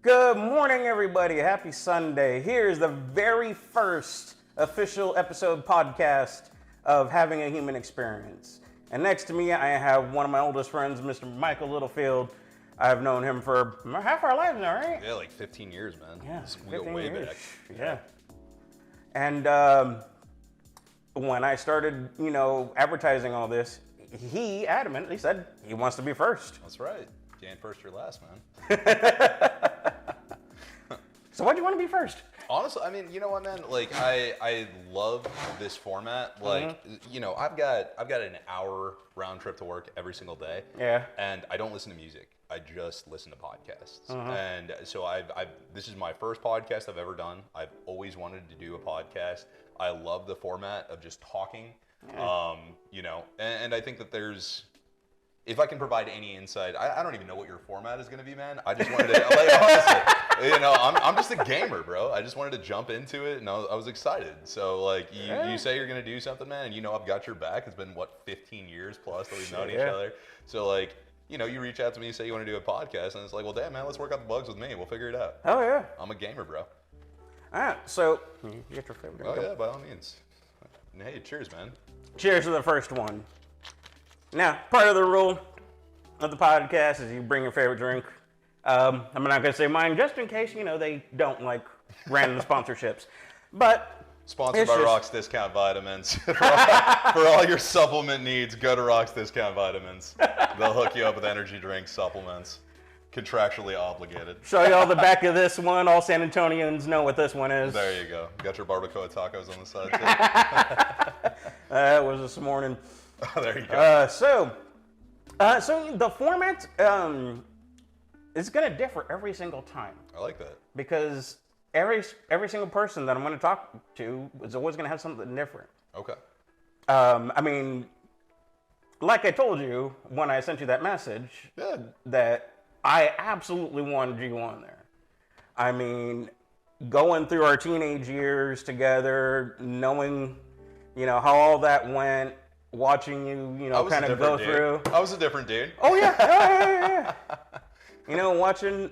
Good morning, everybody. Happy Sunday. Here's the very first official episode podcast of Having a Human Experience. And next to me, I have one of my oldest friends, Mr. Michael Littlefield. I've known him for half our lives now, right? Yeah, like 15 years, man. Yeah, we go way back. Yeah. And when I started, advertising all this, he adamantly said he wants to be first. That's right. You ain't first or last, man. So why'd you want to be first? Honestly, I mean, you know what, man? Like, I love this format. Like, I've got an hour round trip to work every single day. Yeah. And I don't listen to music. I just listen to podcasts. And so this is my first podcast I've ever done. I've always wanted to do a podcast. I love the format of just talking. Yeah. And I think that if I can provide any insight, I don't even know what your format is going to be, man. I just wanted to, honestly, I'm just a gamer, bro. I just wanted to jump into it, and I was excited. So, you say you're going to do something, man, and I've got your back. It's been, 15 years plus that we've known each other. So, you reach out to me and say you want to do a podcast, and it's like, well, damn, man, let's work out the bugs with me. We'll figure it out. Oh, yeah. I'm a gamer, bro. All right, so you get your favorite drink. Oh, yeah, by all means. Hey, cheers, man. Cheers to the first one. Now, part of the rule of the podcast is you bring your favorite drink. I'm not going to say mine just in case, they don't like random sponsorships. But sponsored by Rock's Discount Vitamins. For all your supplement needs, go to Rock's Discount Vitamins. They'll hook you up with energy drinks, supplements. Contractually obligated. Show y'all the back of this one. All San Antonians know what this one is. There you go. Got your barbacoa tacos on the side, too. That was this morning. There you go. So the format is going to differ every single time. I like that. Because every single person that I'm going to talk to is always going to have something different. Okay. I mean, like I told you when I sent you that message, that I absolutely wanted you on there. I mean, going through our teenage years together, knowing, how all that went, watching you, kind of go through. I was a different dude. Oh, yeah. Watching,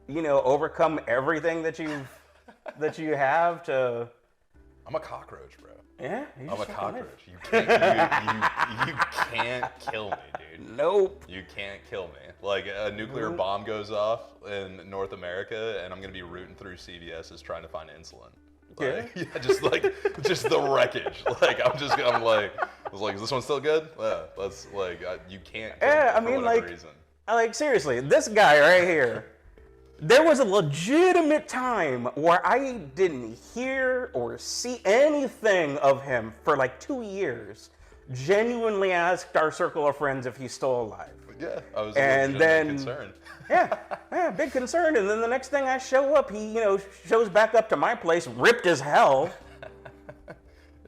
overcome everything that you have to. I'm a cockroach, bro. Yeah, I'm a cockroach. You can't kill me, dude. Nope. You can't kill me. Like a nuclear bomb goes off in North America, and I'm gonna be rooting through CVS's trying to find insulin. Just the wreckage. I was like, is this one still good? Yeah, you can't kill me for whatever reason. Seriously, this guy right here, there was a legitimate time where I didn't hear or see anything of him for 2 years. Genuinely asked our circle of friends if he's still alive. Yeah, I was concerned. Yeah, big concern. And then the next thing I show up, he, shows back up to my place, ripped as hell.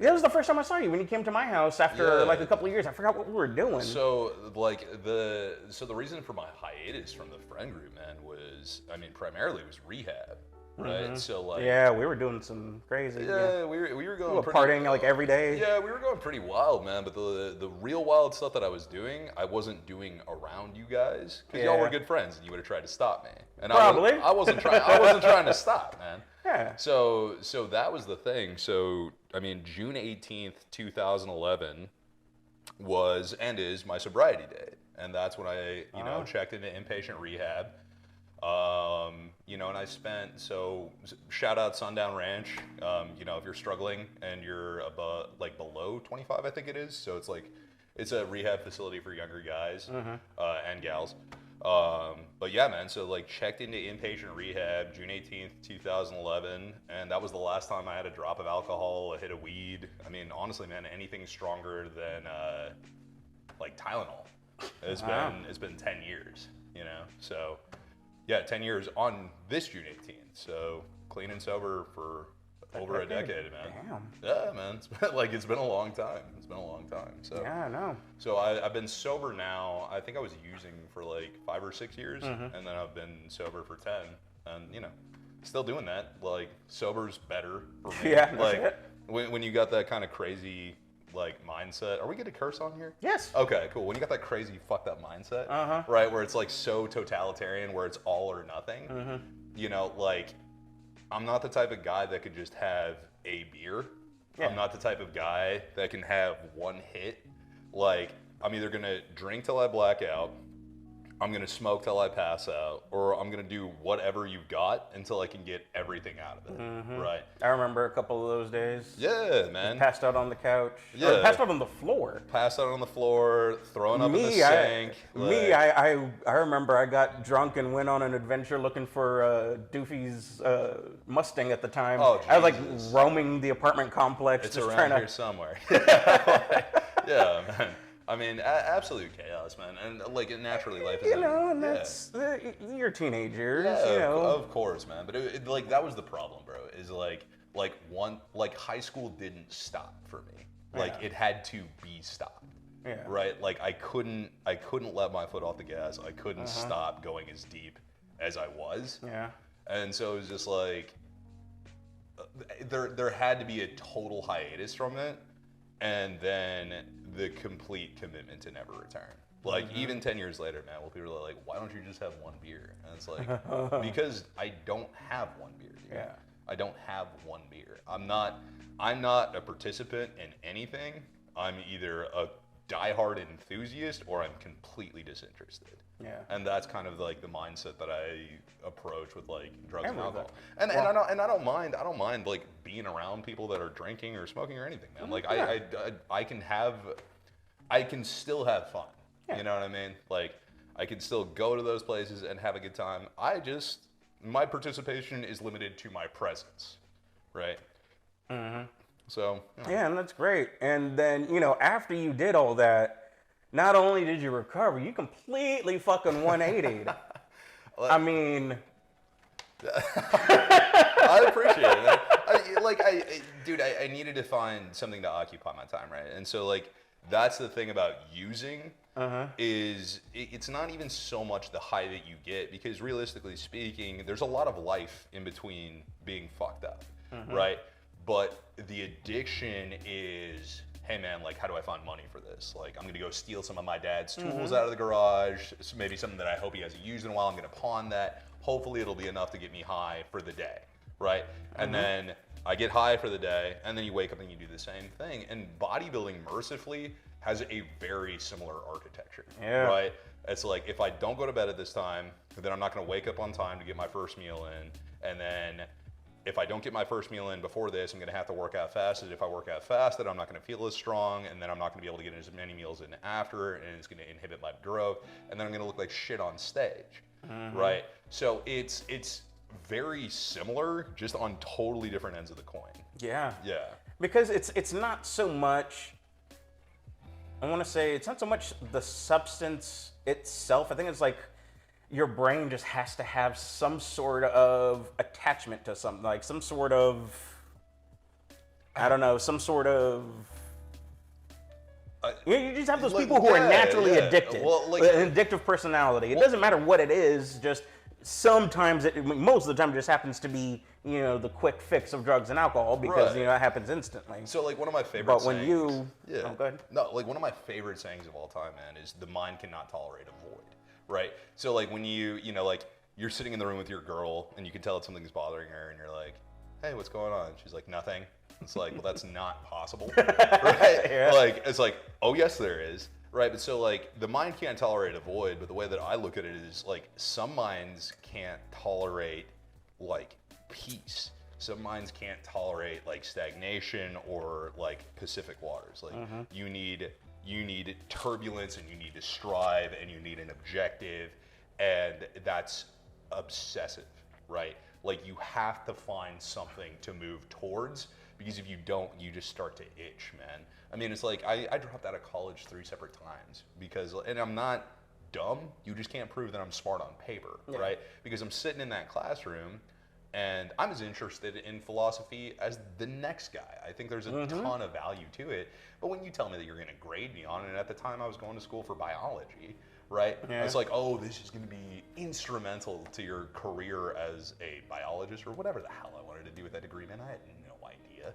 That was the first time I saw you when you came to my house after a couple of years. I forgot what we were doing. So the reason for my hiatus from the friend group, man, was primarily was rehab, right? So yeah, we were doing some crazy. Yeah, we were going. We were partying every day. Yeah, we were going pretty wild, man. But the real wild stuff that I was doing, I wasn't doing around you guys because y'all were good friends, and you would have tried to stop me. And probably. I wasn't trying to stop, man. Yeah. So that was the thing. So June 18th, 2011 was and is my sobriety date. And that's when I, checked into inpatient rehab. And I spent, shout out Sundown Ranch. If you're struggling and you're above, below 25, I think it is. So it's a rehab facility for younger guys and gals. But yeah, man, checked into inpatient rehab June 18th, 2011, and that was the last time I had a drop of alcohol, a hit of weed. Honestly, man, anything stronger than Tylenol. It's been 10 years, So yeah, 10 years on this June 18th. So clean and sober for over a decade, man. Damn. Yeah, man. It's been a long time. So yeah, I know. So I've been sober now. I think I was using for 5 or 6 years, and then I've been sober for 10, and still doing that. Sober's better for me. Yeah. When you got that kind of crazy mindset. Are we gonna curse on here? Yes. Okay, cool. When you got that crazy fucked up mindset, right, where it's so totalitarian, where it's all or nothing. you know, like, I'm not the type of guy that could just have a beer. I'm not the type of guy that can have one hit. Like, I'm either gonna drink till I black out, I'm gonna smoke till I pass out, or I'm gonna do whatever you've got until I can get everything out of it, right? I remember a couple of those days. Yeah, man. Just passed out on the couch. Yeah. Or passed out on the floor. Passed out on the floor, throwing up in the sink. I remember I got drunk and went on an adventure looking for Doofy's Mustang at the time. Oh, I was like Jesus. roaming the apartment complex. It's just around trying here to... somewhere. Yeah, man. I mean, absolute chaos, man. And like, naturally, life is... You know, and that's... you're teenagers, Yeah, you know. of course, man. But like, that was the problem, bro. Is like high school didn't stop for me. Like, it had to be stopped. Yeah. Right? Like, I couldn't let my foot off the gas. I couldn't stop going as deep as I was. Yeah. And so it was just like, there had to be a total hiatus from it, and then the complete commitment to never return. Like, even 10 years later, man, well, people are like, why don't you just have one beer? And it's like, because I don't have one beer, dude. Yeah. I don't have one beer. I'm not a participant in anything. I'm either a diehard enthusiast or I'm completely disinterested. Yeah. And that's kind of like the mindset that I approach with like drugs and love alcohol. that. And I don't mind like being around people that are drinking or smoking or anything, man. Like I can still have fun. Yeah. You know what I mean? Like, I can still go to those places and have a good time. My participation is limited to my presence, right? So Yeah, and that's great. And then, you know, after you did all that, not only did you recover, you completely fucking 180'd. I mean... I appreciate it. Dude, I needed to find something to occupy my time, right? And so, like, that's the thing about using is it's not even so much the high that you get, because realistically speaking, there's a lot of life in between being fucked up, right? But the addiction is, hey man, like, how do I find money for this? Like, I'm gonna go steal some of my dad's tools out of the garage, maybe something that I hope he hasn't used in a while, I'm gonna pawn that. Hopefully it'll be enough to get me high for the day, right? And then I get high for the day, and then you wake up and you do the same thing. And bodybuilding, mercifully, has a very similar architecture, right? It's like, if I don't go to bed at this time, then I'm not gonna wake up on time to get my first meal in, and then if I don't get my first meal in before this, I'm gonna have to work out fasted. If I work out fasted, I'm not gonna feel as strong, and then I'm not gonna be able to get as many meals in after, and it's gonna inhibit my growth, and then I'm gonna look like shit on stage, right? So it's very similar, just on totally different ends of the coin. Yeah. Yeah. Because it's not so much, I want to say, it's not so much the substance itself. I think it's like your brain just has to have some sort of attachment to something, like some sort of, I don't know, some sort of, you just have those people who are naturally addicted, Well, like, an addictive personality. It doesn't matter what it is, just sometimes, most of the time, it just happens to be, you know, the quick fix of drugs and alcohol, because, you know, it happens instantly. So, like, one of my favorite But when sayings, you... Yeah. Oh, go ahead. No, like, one of my favorite sayings of all time, man, is the mind cannot tolerate a void, right? So, like, when you know, like, you're sitting in the room with your girl, and you can tell that something's bothering her, and you're like, hey, what's going on? She's like, nothing. It's like, well, that's not possible, right? Yeah. Like, it's like, oh, yes, there is. Right, but so, like, the mind can't tolerate a void, but the way that I look at it is, like, some minds can't tolerate, like, peace. Some minds can't tolerate, like, stagnation or, like, Pacific waters. Like, you need turbulence, and you need to strive, and you need an objective, and that's obsessive, right? Like, you have to find something to move towards, because if you don't, you just start to itch, man. I mean, it's like, I dropped out of college 3 separate times because, and I'm not dumb, you just can't prove that I'm smart on paper, right? Because I'm sitting in that classroom, and I'm as interested in philosophy as the next guy. I think there's a ton of value to it, but when you tell me that you're gonna grade me on it, and at the time I was going to school for biology, right? Yeah. It's like, oh, this is gonna be instrumental to your career as a biologist, or whatever the hell I wanted to do with that degree, man. I had no idea,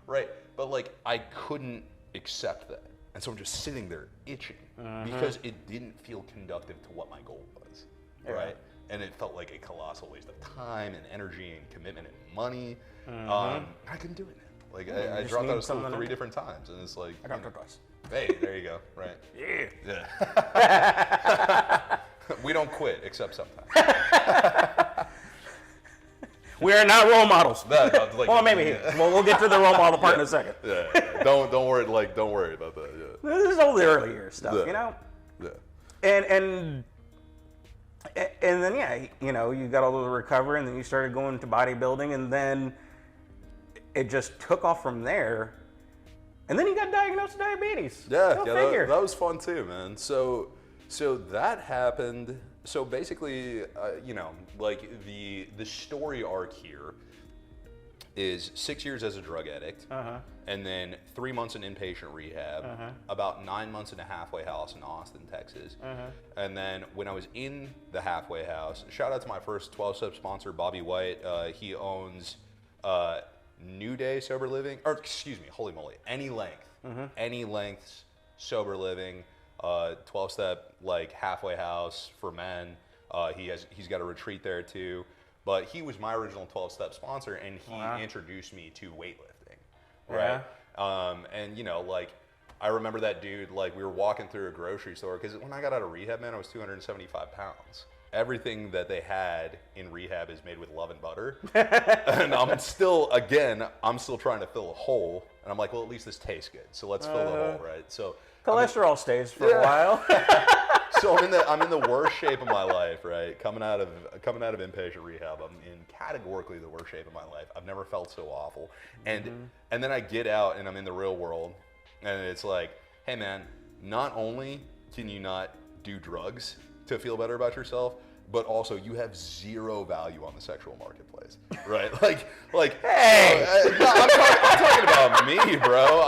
right? But like, I couldn't accept that. And so I'm just sitting there itching because it didn't feel conductive to what my goal was, right? and it felt like a colossal waste of time and energy and commitment and money. I couldn't do it now. Like I dropped out of school 3 different times, and it's like I dropped out twice. Hey, there you go. Right. Yeah. We don't quit except sometimes. We are not role models. Like, well, maybe here. We'll get to the role model part in a second. Yeah. Don't worry. Like, don't worry about that. Yeah. This is all the early years stuff, you know. Yeah. And then you know, you got all the recovery, and then you started going to bodybuilding, and then it just took off from there. And then you got diagnosed with diabetes. Yeah, that was fun too, man. So that happened. So basically, you know, like the story arc here is 6 years as a drug addict, and then 3 months in inpatient rehab, about 9 months in a halfway house in Austin, Texas. And then when I was in the halfway house, shout out to my first 12-step sponsor, Bobby White. He owns New Day Sober Living, or excuse me, holy moly, Any Lengths Sober Living, 12-step like halfway house for men. He's got a retreat there too. But he was my original 12-step sponsor, and he introduced me to weightlifting, right? And you know, like I remember that dude. Like we were walking through a grocery store because when I got out of rehab, man, I was 275 pounds. Everything that they had in rehab is made with love and butter. And I'm still trying to fill a hole. And I'm like, well, at least this tastes good. So let's fill the hole, right? So cholesterol stays for a while. So I'm in the worst shape of my life, right? Coming out of inpatient rehab, I'm in categorically the worst shape of my life. I've never felt so awful. And then I get out and I'm in the real world, and it's like, hey man, not only can you not do drugs to feel better about yourself, but also you have zero value on the sexual marketplace, right? Like, hey, I'm talking about me, bro.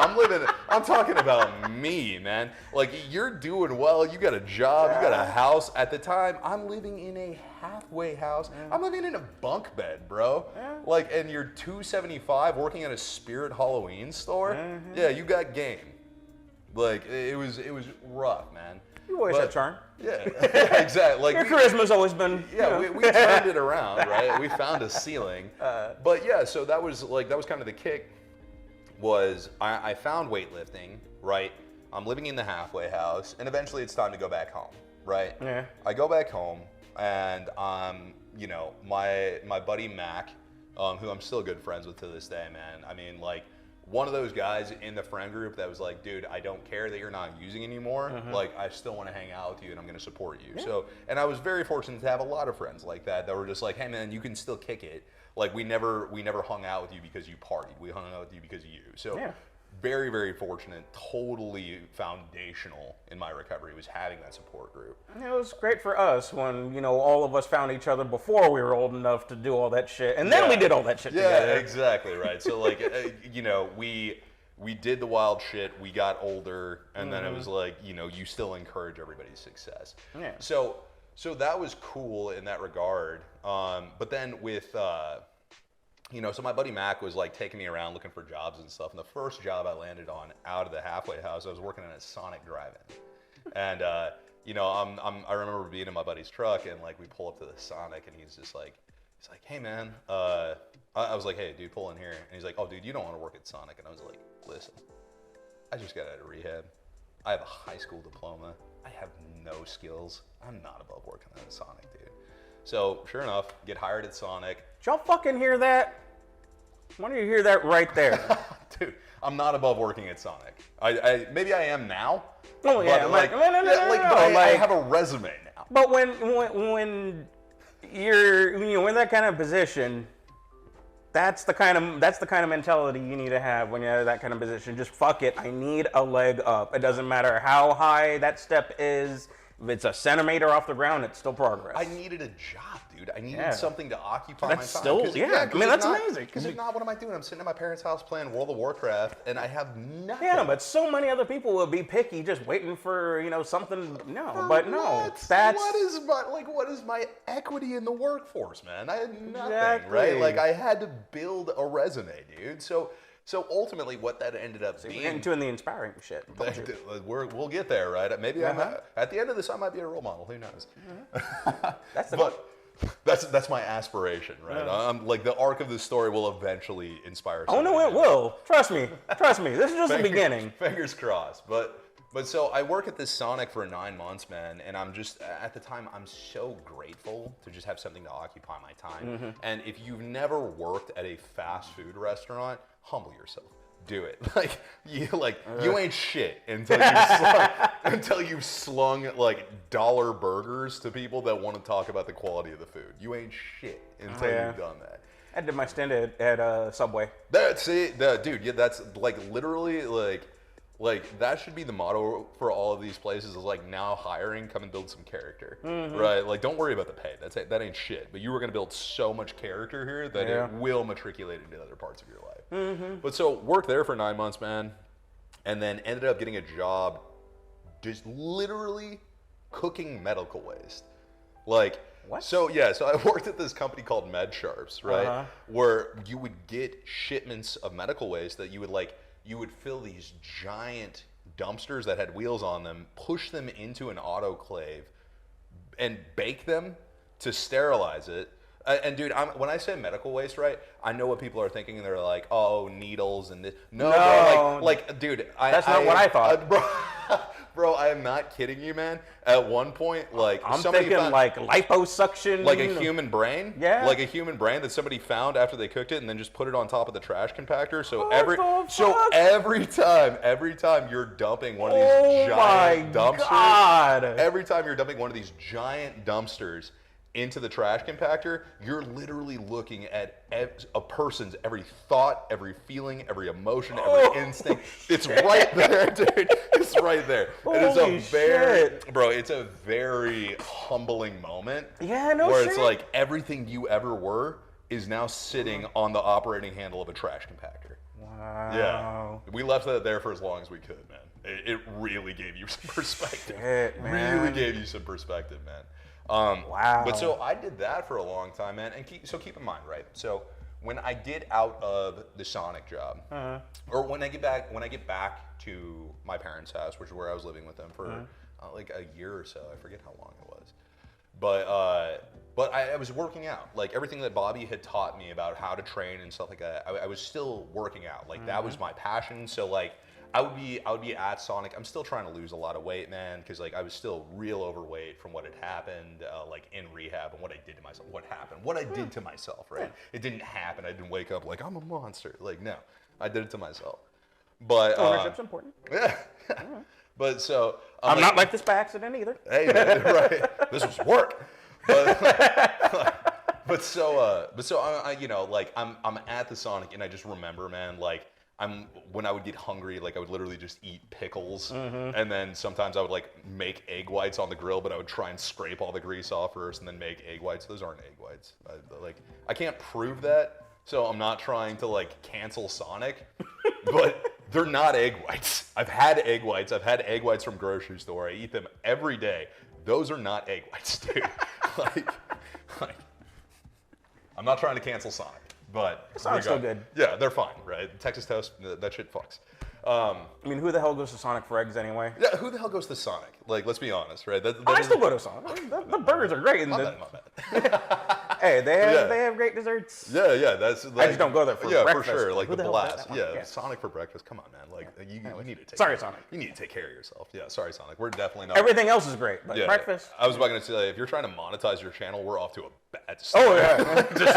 I'm talking about me, man. Like, you're doing well. You got a job. You got a house. At the time, I'm living in a halfway house. I'm living in a bunk bed, bro. Like, and you're 275 working at a Spirit Halloween store. Yeah, you got game. Like, it was rough, man. You always had charm. Yeah, exactly. Like your charisma's always been. Yeah, we turned it around, right? We found a ceiling. But yeah, so that was kind of the kick. Was I found weightlifting, right? I'm living in the halfway house, and eventually it's time to go back home, right? Yeah. I go back home, and you know, my buddy Mac, who I'm still good friends with to this day, man. I mean, like, one of those guys in the friend group that was like, dude, I don't care that you're not using anymore. Like, I still want to hang out with you, and I'm going to support you. Yeah. So, and I was very fortunate to have a lot of friends like that were just like, hey man, you can still kick it. Like, we never hung out with you because you partied. We hung out with you because of you. So very, very fortunate, totally foundational in my recovery was having that support group. It was great for us when, you know, all of us found each other before we were old enough to do all that shit. And then we did all that shit together. Yeah, exactly, right. So, like, you know, we did the wild shit, we got older, and then it was like, you know, you still encourage everybody's success. Yeah. So that was cool in that regard. But then with... you know, so my buddy Mac was like taking me around looking for jobs and stuff. And the first job I landed on out of the halfway house, I was working in a Sonic drive-in. And, you know, I remember being in my buddy's truck, and like we pull up to the Sonic, and he's like, hey man, I was like, hey dude, pull in here. And he's like, oh dude, you don't want to work at Sonic. And I was like, listen, I just got out of rehab. I have a high school diploma. I have no skills. I'm not above working at Sonic, dude. So sure enough, get hired at Sonic. Did y'all fucking hear that? Why don't you hear that right there? Dude, I'm not above working at Sonic. I maybe I am now. Oh yeah, but I have a resume now. But when you're in that kind of position, that's the kind of mentality you need to have when you're in that kind of position. Just fuck it. I need a leg up. It doesn't matter how high that step is. If it's a centimeter off the ground, it's still progress. I needed a job, dude. I needed something to occupy my time. Still, I mean, that's amazing. Because if not, what am I doing? I'm sitting at my parents' house playing World of Warcraft, and I have nothing. Yeah, but so many other people will be picky, just waiting for something. No, but no, that's what is my equity in the workforce, man? I had nothing, right? Like, I had to build a resume, dude. So ultimately, what that ended up being... We're getting to the inspiring shit. We'll get there, right? Maybe at the end of this, I might be a role model. Who knows? That's the That's my aspiration, right? I'm like, the arc of this story will eventually inspire. Oh no, it will. Trust me. This is just the beginning. Fingers crossed. But so I work at this Sonic for 9 months, man, and I'm just, at the time, I'm so grateful to just have something to occupy my time. And if you've never worked at a fast food restaurant, humble yourself. Do it. You ain't shit until you've slung like dollar burgers to people that want to talk about the quality of the food. You ain't shit until you've done that. I did my stint at Subway. That's it, dude. Yeah, that's like literally like that should be the motto for all of these places. Is like, now hiring, come and build some character, right? Like, don't worry about the pay. That ain't shit. But you were gonna build so much character here that it will matriculate into other parts of your life. But so worked there for 9 months, man, and then ended up getting a job just literally cooking medical waste. Like, what? So I worked at this company called MedSharps, right? Where you would get shipments of medical waste that you would fill these giant dumpsters that had wheels on them, push them into an autoclave, and bake them to sterilize it. And dude, when I say medical waste, right, I know what people are thinking. They're like, oh, needles and this. No, bro, like, dude, that's not what I thought. Bro, I am not kidding you, man. At one point, like, I'm thinking like liposuction, like a human brain, yeah, like a human brain that somebody found after they cooked it and then just put it on top of the trash compactor. So every time you're dumping one of these giant dumpsters, every time you're dumping one of these giant dumpsters into the trash compactor, you're literally looking at a person's every thought, every feeling, every emotion, every instinct. It's right there, dude. It's right there. It's a very humbling moment. Yeah, no where shit. It's like everything you ever were is now sitting on the operating handle of a trash compactor. Wow. Yeah. We left that there for as long as we could, man. It really gave you some perspective. Shit, man. Really gave you some perspective, man. Wow. But so I did that for a long time, man. And keep in mind, right? So when I get out of the Sonic job, or when I get back to my parents' house, which is where I was living with them for like a year or so. I forget how long it was. But I was working out. Like, everything that Bobby had taught me about how to train and stuff like that, I was still working out. Like, that was my passion. So like, I would be at Sonic. I'm still trying to lose a lot of weight, man, because like I was still real overweight from what had happened, like in rehab, and what I did to myself. What I did to myself, right? It didn't happen. I didn't wake up like, I'm a monster. Like, no, I did it to myself. But ownership's important. Yeah. But so I'm not like this by accident either. Hey, man, right? This was work. But so I'm at the Sonic, and I just remember, man, like, when I would get hungry, like, I would literally just eat pickles, and then sometimes I would like make egg whites on the grill, but I would try and scrape all the grease off first and then make egg whites. Those aren't egg whites. I can't prove that, so I'm not trying to like cancel Sonic, but they're not egg whites. I've had egg whites. I've had egg whites from grocery store. I eat them every day. Those are not egg whites, dude. like, I'm not trying to cancel Sonic. But Sonic's still good. Yeah, they're fine, right? Texas toast, that shit fucks. I mean, who the hell goes to Sonic for eggs anyway? Yeah, who the hell goes to Sonic? Like, let's be honest, right? I still go to Sonic. The burgers are great. My bad. Hey, they have great desserts. Yeah, that's. Like, I just don't go there for breakfast. For sure, like who the blast. Yeah, Sonic for breakfast. Come on, man. Like, you need to take. Sorry, Sonic. You need to take care of yourself. Yeah, sorry, Sonic. We're definitely not. Everything else is great, but breakfast. I was about to say, if you're trying to monetize your channel, we're off to a bad start. Oh yeah, just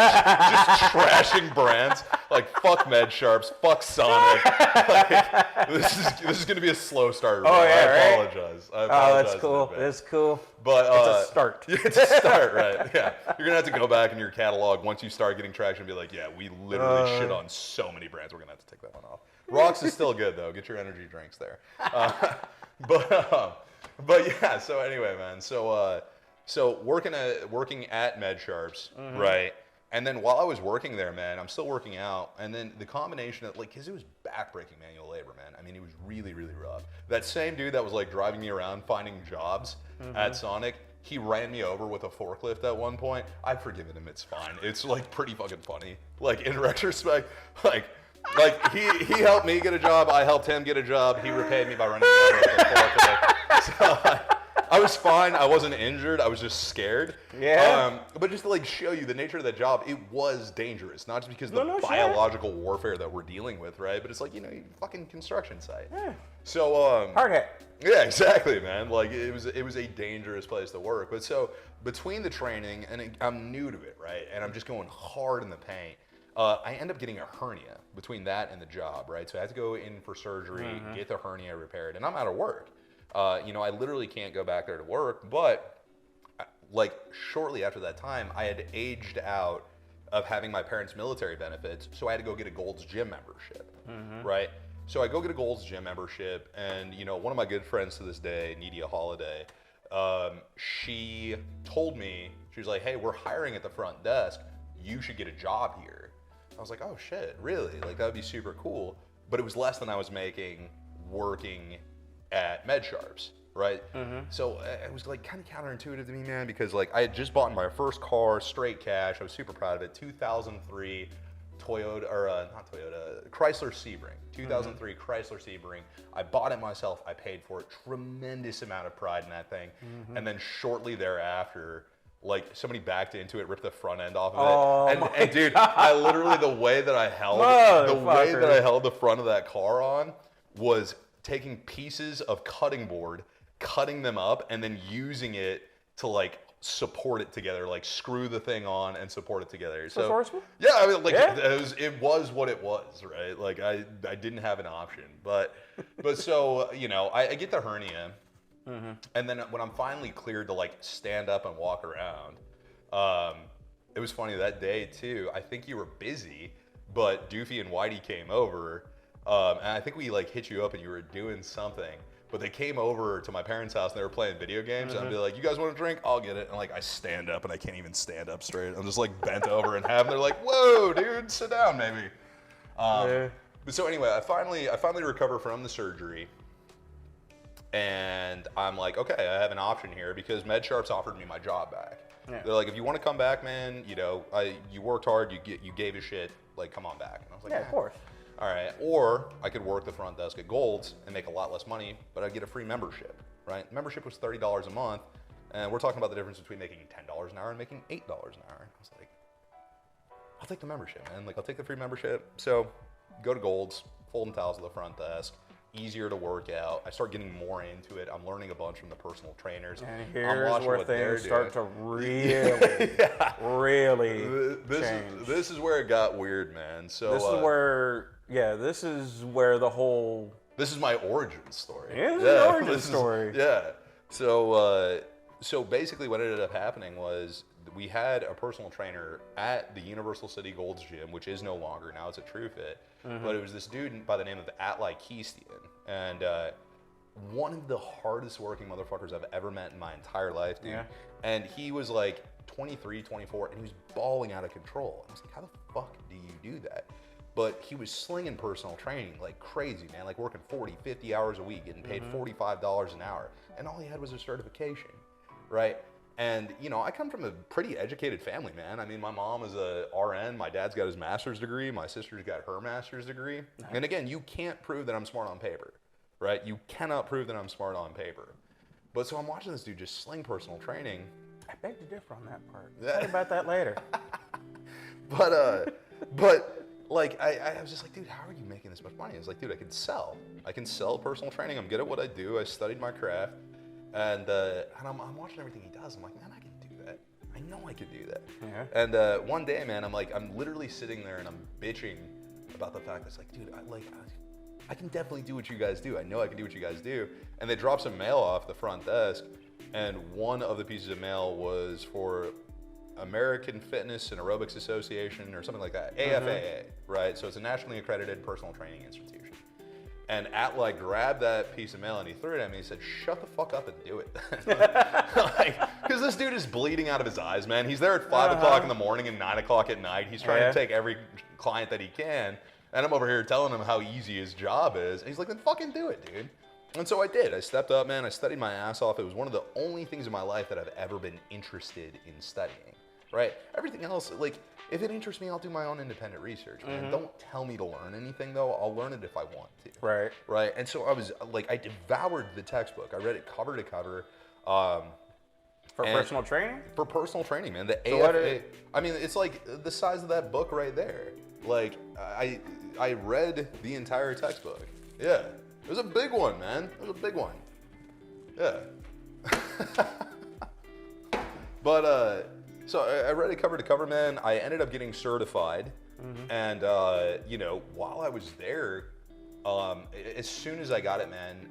trashing brands. Like, fuck MedSharps, fuck Sonic. Like, this is gonna be a slow start. Oh yeah, I apologize. Oh, that's cool. That's cool. But it's a start. It's a start, right? Yeah, you're gonna have to go back in your catalog once you start getting traction and be like, yeah, we literally shit on so many brands. We're gonna have to take that one off. Rocks is still good though. Get your energy drinks there. But yeah. So anyway, man. So working at MedSharps, right? And then while I was working there, man, I'm still working out. And then the combination of, like, because it was backbreaking manual labor, man. I mean, it was really, really rough. That same dude that was, like, driving me around finding jobs at Sonic, he ran me over with a forklift at one point. I've forgiven him. It's fine. It's, like, pretty fucking funny. Like, in retrospect, like he helped me get a job. I helped him get a job. He repaid me by running me over with a forklift. I was fine. I wasn't injured. I was just scared. Yeah. But just to like show you the nature of that job, it was dangerous. Not just because of the No, biological warfare that we're dealing with, right? But it's like, fucking construction site. Yeah. So, hard hat. yeah, exactly, man. Like it was a dangerous place to work. But so between the training and I'm new to it, right? And I'm just going hard in the paint. I end up getting a hernia between that and the job, right? So I had to go in for surgery, get the hernia repaired, and I'm out of work. I literally can't go back there to work, but like shortly after that time, I had aged out of having my parents' military benefits, so I had to go get a Gold's Gym membership, right? So I go get a Gold's Gym membership, and one of my good friends to this day, Nidia Holiday, she told me, she was like, hey, we're hiring at the front desk. You should get a job here. I was like, oh shit, really? Like that would be super cool. But it was less than I was making working at MedSharps, right? So it was like kind of counterintuitive to me, man, because like I had just bought my first car straight cash. I was super proud of it. 2003 Chrysler Sebring. 2003 Chrysler Sebring. I bought it myself. I paid for it. Tremendous amount of pride in that thing. And then shortly thereafter, like somebody backed into it, ripped the front end off of it, and dude, I literally the way that I held the front of that car on was taking pieces of cutting board, cutting them up, and then using it to like support it together, like screw the thing on and support it together. So forceful? Yeah, I mean, like it was what it was, right? Like I didn't have an option, but so I get the hernia. And then when I'm finally cleared to like stand up and walk around, it was funny that day too. I think you were busy, but Doofy and Whitey came over, and I think we like hit you up and you were doing something. But they came over to my parents' house and they were playing video games. And I'd be like, "You guys want a drink? I'll get it." And like I stand up and I can't even stand up straight. I'm just like bent over in half. And they're like, "Whoa, dude, sit down, maybe." But so anyway, I finally recover from the surgery. And I'm like, okay, I have an option here because MedSharps offered me my job back. Yeah. They're like, if you want to come back, man, you worked hard, you gave a shit, like come on back. And I was like, yeah, of course. All right. Or I could work the front desk at Gold's and make a lot less money, but I'd get a free membership, right? Membership was $30 a month, and we're talking about the difference between making $10 an hour and making $8 an hour. And I was like, I'll take the membership, man. Like I'll take the free membership. So go to Gold's, folding towels at the front desk. Easier to work out. I start getting more into it. I'm learning a bunch from the personal trainers. And here's where things start to really, really change. This is where it got weird, man. So this is where the whole. This is my origin story. It is an origin story. Yeah. So basically, what ended up happening was we had a personal trainer at the Universal City Gold's Gym, which is no longer. Now it's a TrueFit. But it was this dude by the name of Atlai Keistian. And one of the hardest working motherfuckers I've ever met in my entire life, dude. Yeah. And he was like 23, 24, and he was balling out of control. I was like, how the fuck do you do that? But he was slinging personal training like crazy, man. Like working 40, 50 hours a week, getting paid $45 an hour. And all he had was a certification, right? And, I come from a pretty educated family, man. I mean, my mom is a RN. My dad's got his master's degree. My sister's got her master's degree. Nice. And again, you can't prove that I'm smart on paper, right? You cannot prove that I'm smart on paper. But so I'm watching this dude just sling personal training. I beg to differ on that part. Tell me about that later. But like, I was just like, dude, how are you making this much money? I was like, dude, I can sell personal training. I'm good at what I do. I studied my craft. And I'm watching everything he does. I'm like, man, I can do that. I know I can do that. Yeah. And one day, man, I'm literally sitting there and I'm bitching about the fact that it's like, dude, I can definitely do what you guys do. I know I can do what you guys do. And they dropped some mail off the front desk, and one of the pieces of mail was for American Fitness and Aerobics Association or something like that, AFAA, right? So it's a nationally accredited personal training institution. And Atlai grabbed that piece of mail and he threw it at me. He said, "Shut the fuck up and do it." Because this dude is bleeding out of his eyes, man. He's there at 5 o'clock in the morning and 9 o'clock at night. He's trying to take every client that he can. And I'm over here telling him how easy his job is. And he's like, then fucking do it, dude. And so I did. I stepped up, man. I studied my ass off. It was one of the only things in my life that I've ever been interested in studying, right? Everything else, like, if it interests me, I'll do my own independent research, man. Don't tell me to learn anything, though. I'll learn it if I want to. Right. Right. And so I was like, I devoured the textbook. I read it cover to cover. For personal training? For personal training, man. The AFA. I mean, it's like the size of that book right there. Like, I read the entire textbook. Yeah. It was a big one, man. It was a big one. Yeah. But, so I read it cover to cover, man. I ended up getting certified. And, you know, while I was there, as soon as I got it, man,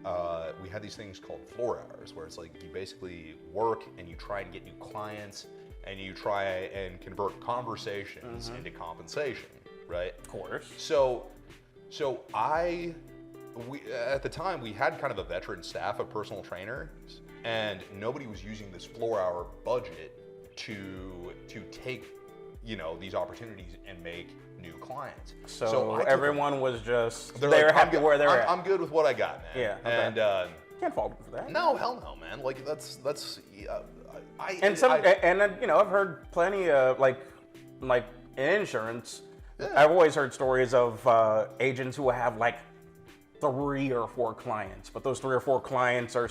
we had these things called floor hours, where it's like you basically work and you try and get new clients and you try and convert conversations into compensation, right? Of course. So we at the time we had kind of a veteran staff of personal trainers, and nobody was using this floor hour budget to take, you know, these opportunities and make new clients. So everyone was just, they're happy where they're at. I'm good with what I got, man. Yeah. Okay. And can't fault them for that. no, hell no, man. Like that's you know, I've heard plenty of like in insurance. Yeah. I've always heard stories of agents who have like 3 or 4 clients, but those 3 or 4 clients are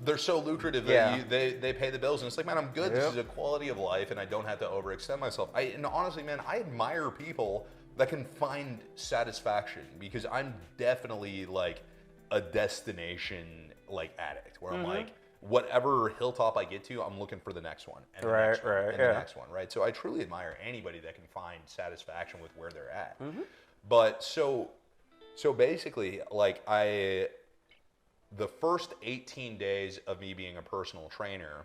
they're so lucrative that they pay the bills, and it's like, man, I'm good. This is a quality of life, and I don't have to overextend myself. And honestly, man, I admire people that can find satisfaction, because I'm definitely like a destination like addict, where I'm like, whatever hilltop I get to, I'm looking for the next one, and the next one, and the next one, right? So I truly admire anybody that can find satisfaction with where they're at. But so basically, like the first 18 days of me being a personal trainer,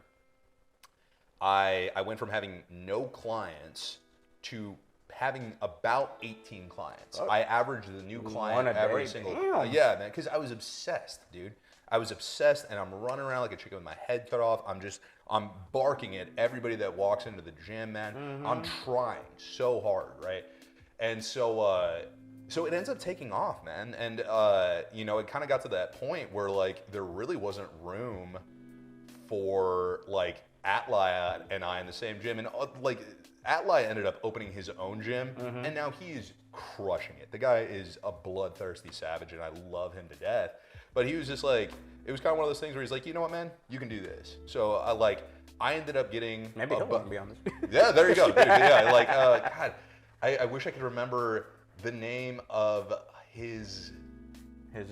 I went from having no clients to having about 18 clients. I averaged the new client every single day. Yeah, man, because I was obsessed, dude. I was obsessed, and I'm running around like a chicken with my head cut off. I'm barking at everybody that walks into the gym, man. I'm trying so hard, right? And so it ends up taking off, man. And, you know, it kind of got to that point where, like, there really wasn't room for, like, Atli and I in the same gym. And, like, Atli ended up opening his own gym, and now he's crushing it. The guy is a bloodthirsty savage, and I love him to death. But he was just like, it was kind of one of those things where he's like, you know what, man? You can do this. So, I ended up getting... Maybe he'll want to be on this. Yeah, there you go, dude. Yeah, like, God, I wish I could remember the name of his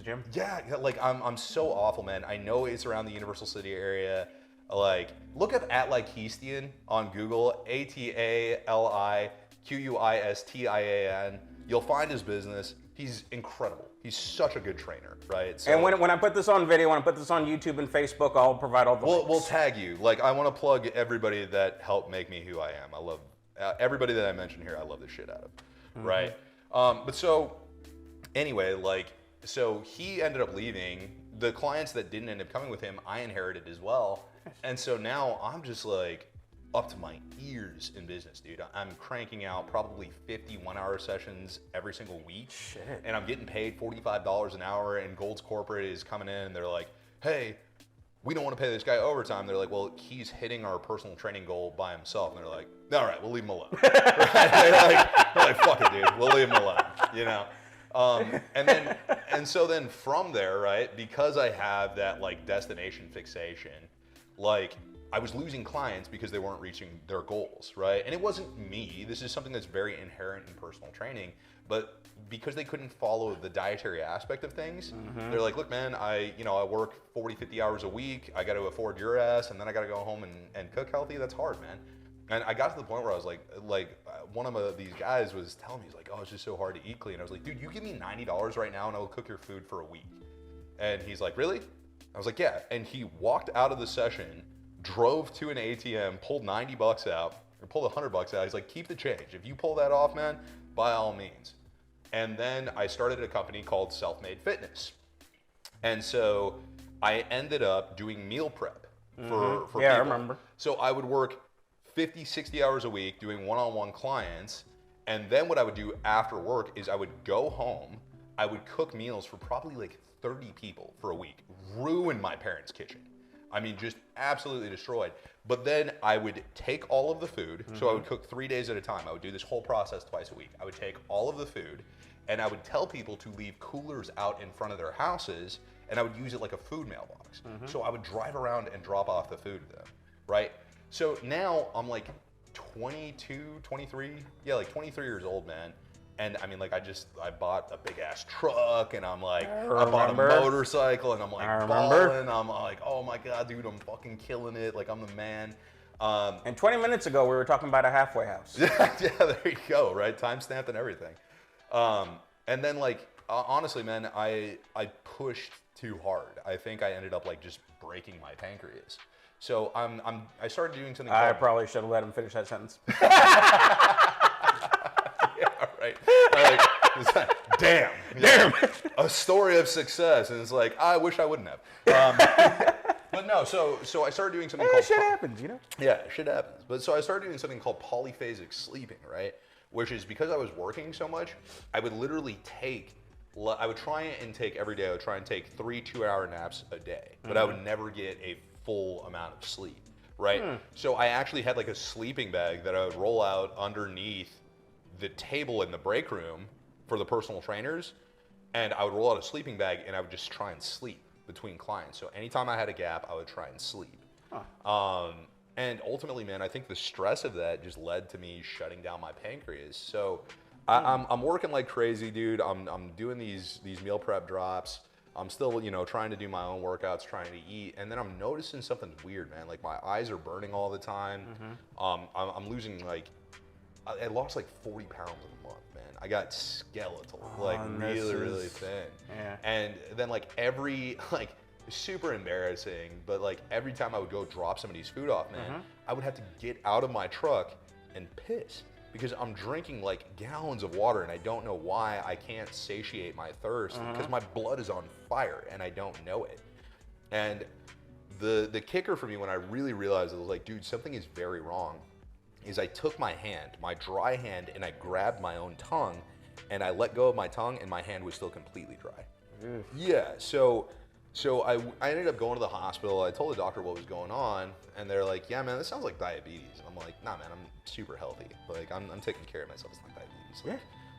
gym? Yeah, like I'm so awful, man. I know it's around the Universal City area. Like, look up Atli Quistian on Google, ATALIQUISTIAN. You'll find his business. He's incredible. He's such a good trainer, right? So, and when I put this on video, when I put this on YouTube and Facebook, I'll provide all the links. We'll tag you. Like, I want to plug everybody that helped make me who I am. I love everybody that I mentioned here. I love the shit out of, right? But so, anyway, like, so he ended up leaving. The clients that didn't end up coming with him, I inherited as well. And so now I'm just like up to my ears in business, dude. I'm cranking out probably 50 one-hour sessions every single week. Shit. And I'm getting paid $45 an hour, and Gold's Corporate is coming in and they're like, hey, we don't want to pay this guy overtime. They're like, well, he's hitting our personal training goal by himself. And they're like, all right, we'll leave him alone. Right? They're like, fuck it, dude. We'll leave him alone, you know? And so then from there, right, because I have that like destination fixation, like I was losing clients because they weren't reaching their goals, right? And it wasn't me. This is something that's very inherent in personal training, but because they couldn't follow the dietary aspect of things, they're like, look, man, I work 40, 50 hours a week. I got to afford your ass, and then I got to go home and cook healthy. That's hard, man. And I got to the point where I was like one of these guys was telling me, he's like, oh, it's just so hard to eat clean. I was like, dude, you give me $90 right now and I will cook your food for a week. And he's like, really? I was like, yeah. And he walked out of the session, drove to an ATM, pulled $90 out, or pulled $100 out. He's like, keep the change. If you pull that off, man, by all means. And then I started a company called Self-Made Fitness. And so I ended up doing meal prep for people. I remember. So I would work 50, 60 hours a week doing one-on-one clients. And then what I would do after work is I would go home, I would cook meals for probably like 30 people for a week, ruin my parents' kitchen. I mean, just absolutely destroyed. But then I would take all of the food. So I would cook 3 days at a time. I would do this whole process twice a week. I would take all of the food and I would tell people to leave coolers out in front of their houses. and I would use it like a food mailbox. So I would drive around and drop off the food to them, right? So now I'm like 22, 23, yeah, like 23 years old, man. And I mean, like, I bought a big ass truck, and I'm like, I bought a motorcycle, and I'm like balling. I'm like, oh my God, dude, I'm fucking killing it. Like, I'm the man. And 20 minutes ago, we were talking about a halfway house. Yeah, there you go, right? Timestamp and everything. And then, like, honestly, man, I pushed too hard. I think I ended up like just breaking my pancreas. So I started doing something. I probably should have let him finish that sentence. Yeah, right. Like, damn. A story of success, and it's like I wish I wouldn't have. But no, so I started doing something called... shit happens, you know? Yeah, shit happens. But so I started doing something called Polyphasic Sleeping, right? Which is because I was working so much, I would literally I would try and take every day, I would try and take 3 2-hour naps a day, but I would never get a full amount of sleep, right? So I actually had like a sleeping bag that I would roll out underneath the table in the break room for the personal trainers, and I would roll out a sleeping bag and I would just try and sleep between clients. So anytime I had a gap, I would try and sleep. And ultimately, man, I think the stress of that just led to me shutting down my pancreas. So I'm working like crazy, dude. I'm doing these meal prep drops. I'm still, trying to do my own workouts, trying to eat, and then I'm noticing something weird, man. Like my eyes are burning all the time. I'm losing I lost like 40 pounds in a month, man. I got skeletal, really thin. Yeah. And then super embarrassing, but like every time I would go drop somebody's food off, man, I would have to get out of my truck and piss because I'm drinking like gallons of water and I don't know why I can't satiate my thirst because my blood is on fire and I don't know it. And the kicker for me when I really realized it was like, dude, something is very wrong, is I took my hand, my dry hand, and I grabbed my own tongue and I let go of my tongue and my hand was still completely dry. Yeah, so I ended up going to the hospital. I told the doctor what was going on, and they're like, "Yeah, man, this sounds like diabetes." And I'm like, "Nah, man, I'm super healthy. Like, I'm taking care of myself. It's not diabetes."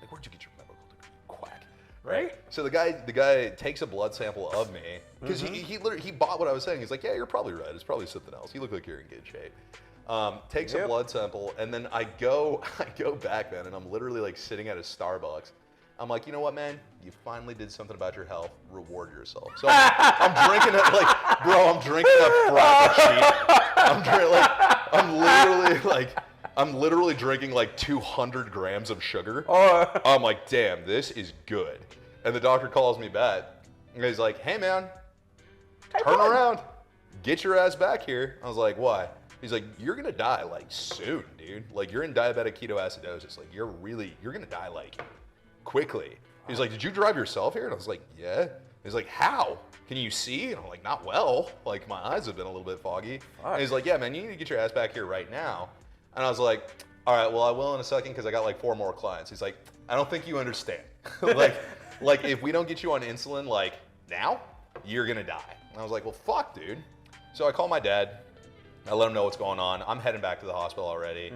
Like, where'd you get your medical degree, quack? Right? So the guy takes a blood sample of me because he literally bought what I was saying. He's like, "Yeah, you're probably right. It's probably something else. You look like you're in good shape." Takes a blood sample, and then I go back, man, and I'm literally like sitting at a Starbucks. I'm like, you know what, man? You finally did something about your health. Reward yourself. So I'm drinking it I'm drinking a frappuccino. I'm literally drinking like 200 grams of sugar. I'm like, damn, this is good. And the doctor calls me back, and he's like, hey, man, turn around, get your ass back here. I was like, why? He's like, you're gonna die like soon, dude. Like you're in diabetic ketoacidosis. Like you're gonna die like quickly. He's like, did you drive yourself here? And I was like, yeah. He's like, how? Can you see? And I'm like, not well. Like my eyes have been a little bit foggy. And he's like, yeah, man, you need to get your ass back here right now. And I was like, all right, well, I will in a second because I got like 4 more clients. He's like, I don't think you understand. like if we don't get you on insulin like now, you're gonna die. And I was like, well, fuck, dude. So I call my dad. I let him know what's going on. I'm heading back to the hospital already.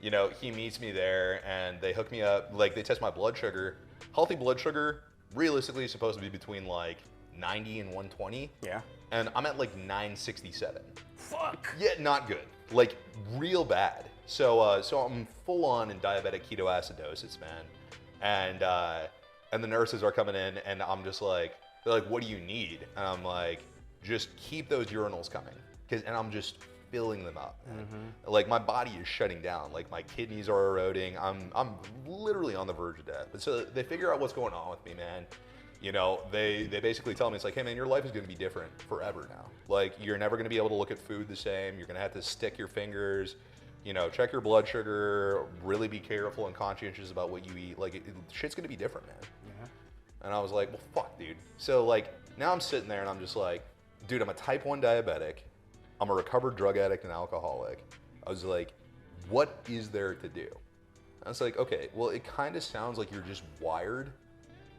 He meets me there and they hook me up. Like they test my blood sugar. Healthy blood sugar, realistically, is supposed to be between like 90 and 120. Yeah. And I'm at like 967. Fuck. Yeah, not good. Like real bad. So I'm full on in diabetic ketoacidosis, man. And the nurses are coming in and I'm just like, they're like, what do you need? And I'm like, just keep those urinals coming. And I'm just filling them up. Like my body is shutting down. Like my kidneys are eroding. I'm literally on the verge of death. But so they figure out what's going on with me, man. They basically tell me, it's like, hey man, your life is gonna be different forever now. Like you're never gonna be able to look at food the same. You're gonna have to stick your fingers, check your blood sugar, really be careful and conscientious about what you eat. Like shit's gonna be different, man. And I was like, well, fuck, dude. So like now I'm sitting there and I'm just like, dude, I'm a type 1 diabetic. I'm a recovered drug addict and alcoholic. I was like, what is there to do? I was like, okay, well, it kind of sounds like you're just wired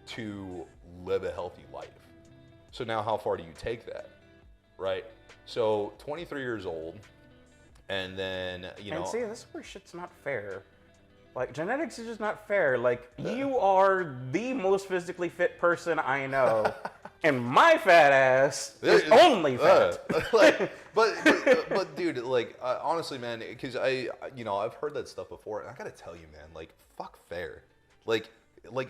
to live a healthy life. So now how far do you take that, right? So 23 years old, and then, And see, this is where shit's not fair. Like, genetics is just not fair. Like, you are the most physically fit person I know. And my fat ass is only fat. But dude, like honestly, man, because I've heard that stuff before, and I gotta tell you, man, like fuck fair, like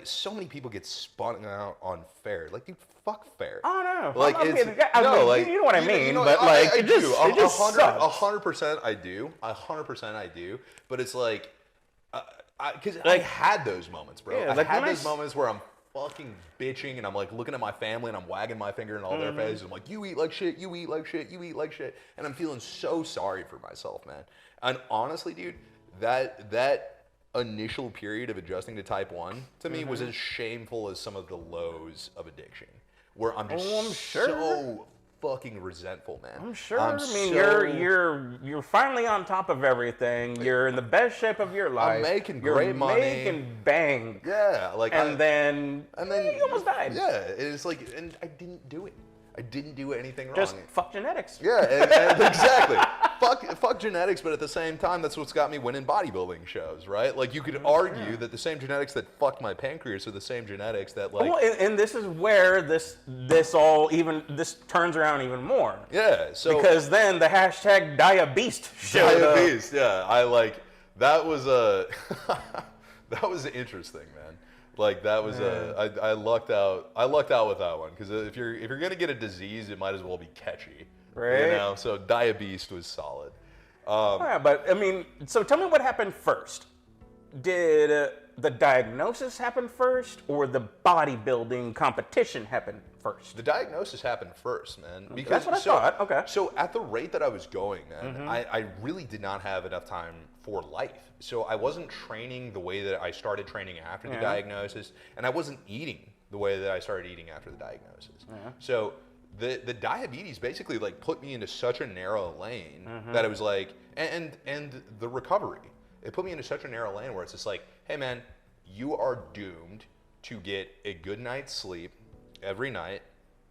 so many people get spun out on fair, like dude, fuck fair. Oh no, like you know what I mean, but like it just 100% I do, 100% I do, but it's like, because I had those moments, bro. Yeah, I had those moments where I'm fucking bitching and I'm like looking at my family and I'm wagging my finger in all their faces. I'm like, you eat like shit, you eat like shit, you eat like shit, and I'm feeling so sorry for myself, man. And honestly, dude, that initial period of adjusting to type 1 to me was as shameful as some of the lows of addiction, where I'm just so fucking resentful, man. I'm sure. I mean, you're finally on top of everything. You're in the best shape of your life. I'm making great money. You're making bank. Yeah, like and then you almost died. Yeah, it's like, and I didn't do it. I didn't do anything wrong. Just fuck genetics. Yeah, and exactly. Fuck genetics, but at the same time, that's what's got me winning bodybuilding shows, right? Like, you could argue that the same genetics that fucked my pancreas are the same genetics that, like... Well, and this is where this turns around even more. Yeah, so... Because then the hashtag Diabeast showed up. Diabeast, yeah. That was that was interesting, man. Like, that was I lucked out. I lucked out with that one, because if you're gonna get a disease, it might as well be catchy, right? You know, so Diabeast was solid. Yeah, but I mean, so tell me what happened first. Did the diagnosis happen first, or the bodybuilding competition happen first? The diagnosis happened first, man. Because that's what I thought. Okay. So at the rate that I was going, man, I really did not have enough time for life. So I wasn't training the way that I started training after the diagnosis, and I wasn't eating the way that I started eating after the diagnosis. Yeah. So the diabetes basically like put me into such a narrow lane that it was like, and the recovery, it put me into such a narrow lane where it's just like, hey man, you are doomed to get a good night's sleep every night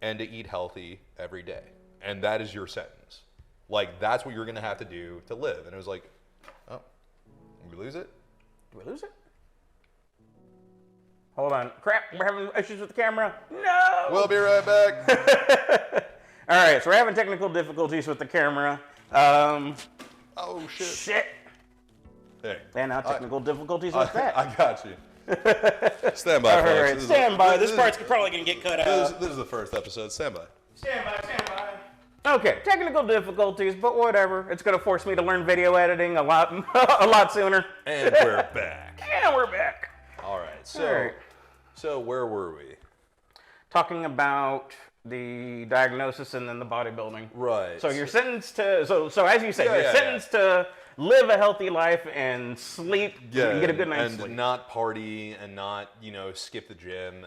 and to eat healthy every day. And that is your sentence. Like, that's what you're gonna have to do to live. And it was like, oh, did we lose it? Did we lose it? Hold on. Crap, we're having issues with the camera. No! We'll be right back. All right, so we're having technical difficulties with the camera. Oh, shit. Shit. Hey. And now technical difficulties with that. I got you. Stand by, all right, folks. Stand by. This part's probably going to get cut out. This is the first episode. Stand by. Stand by. Okay, technical difficulties, but whatever. It's going to force me to learn video editing a lot sooner. And we're back. And we're back. All right. So where were we? Talking about the diagnosis and then the bodybuilding. Right. So you're sentenced to, so as you said, you're sentenced to live a healthy life and sleep, and get a good night's sleep. And not party and not, skip the gym.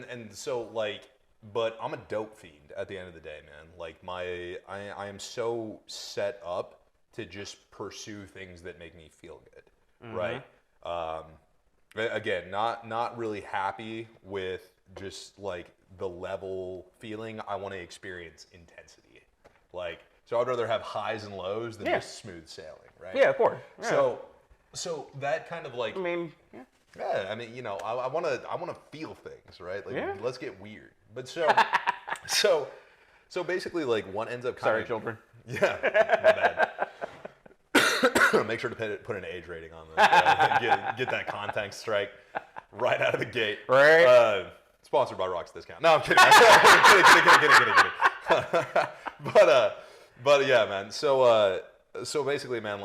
And so, like, but I'm a dope fiend at the end of the day, man. Like, I am so set up to just pursue things that make me feel good, right? Again, not really happy with just, like, the level feeling. I want to experience intensity. Like, so I'd rather have highs and lows than just smooth sailing, right? Yeah, of course. Yeah. So that kind of like, I mean, I want to feel things, right? Like, let's get weird. But so basically, like, one ends up kind of... Sorry, children. Yeah, my bad. Make sure to put an age rating on this. Get that contact strike right out of the gate. Right. Sponsored by Rock's Discount. No, I'm kidding. kidding. But yeah, man. So basically, man,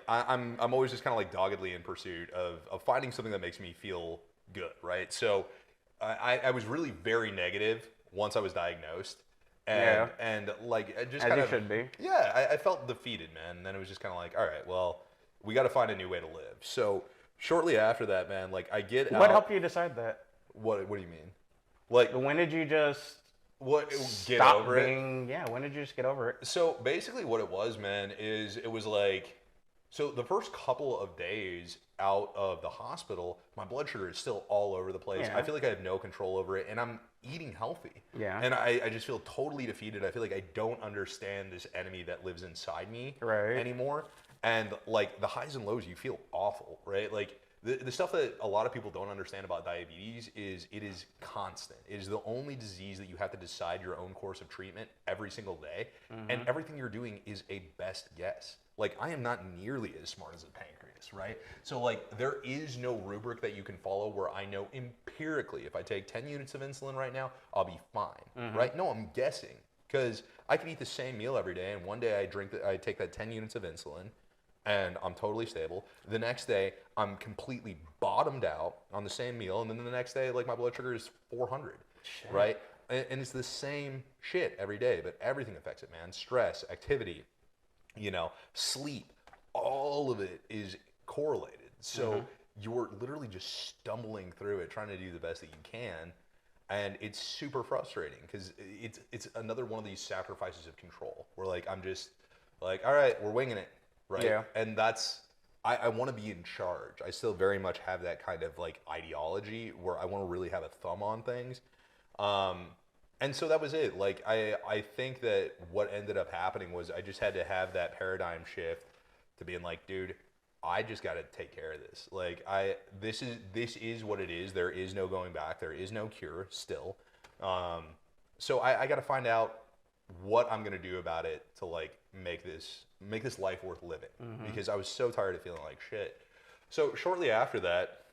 I'm always just kind of like doggedly in pursuit of finding something that makes me feel good, right? So I was really very negative once I was diagnosed. And like, I just kind of, should be. Yeah, I felt defeated, man. And then it was just kind of like, all right, well, we got to find a new way to live. So shortly after that, man, like, I get out. What helped you decide that? What do you mean? Like, when did you just get over it? Yeah, when did you just get over it? So basically what it was, man, is it was like, so the first couple of days out of the hospital, my blood sugar is still all over the place. I feel like I have no control over it, and I'm eating healthy. Yeah. And I just feel totally defeated. I feel like I don't understand this enemy that lives inside me anymore. And like the highs and lows, you feel awful, right? Like the stuff that a lot of people don't understand about diabetes is it is constant. It is the only disease that you have to decide your own course of treatment every single day. And everything you're doing is a best guess. Like I am not nearly as smart as a pancreas, right? So like there is no rubric that you can follow where I know empirically if I take 10 units of insulin right now, I'll be fine, right? No, I'm guessing because I can eat the same meal every day and one day I take that 10 units of insulin and I'm totally stable. The next day, I'm completely bottomed out on the same meal, and then the next day, like my blood sugar is 400, right? And it's the same shit every day, but everything affects it, man. Stress, activity, sleep, all of it is correlated. So you're literally just stumbling through it, trying to do the best that you can, and it's super frustrating because it's another one of these sacrifices of control where like I'm just like, all right, we're winging it. Right. Yeah. And that's, I want to be in charge. I still very much have that kind of like ideology where I want to really have a thumb on things. And so that was it. Like, I think that what ended up happening was I just had to have that paradigm shift to being like, dude, I just got to take care of this. Like this is what it is. There is no going back. There is no cure still. So I got to find out what I'm going to do about it to like make this life worth living because I was so tired of feeling like shit. So shortly after that,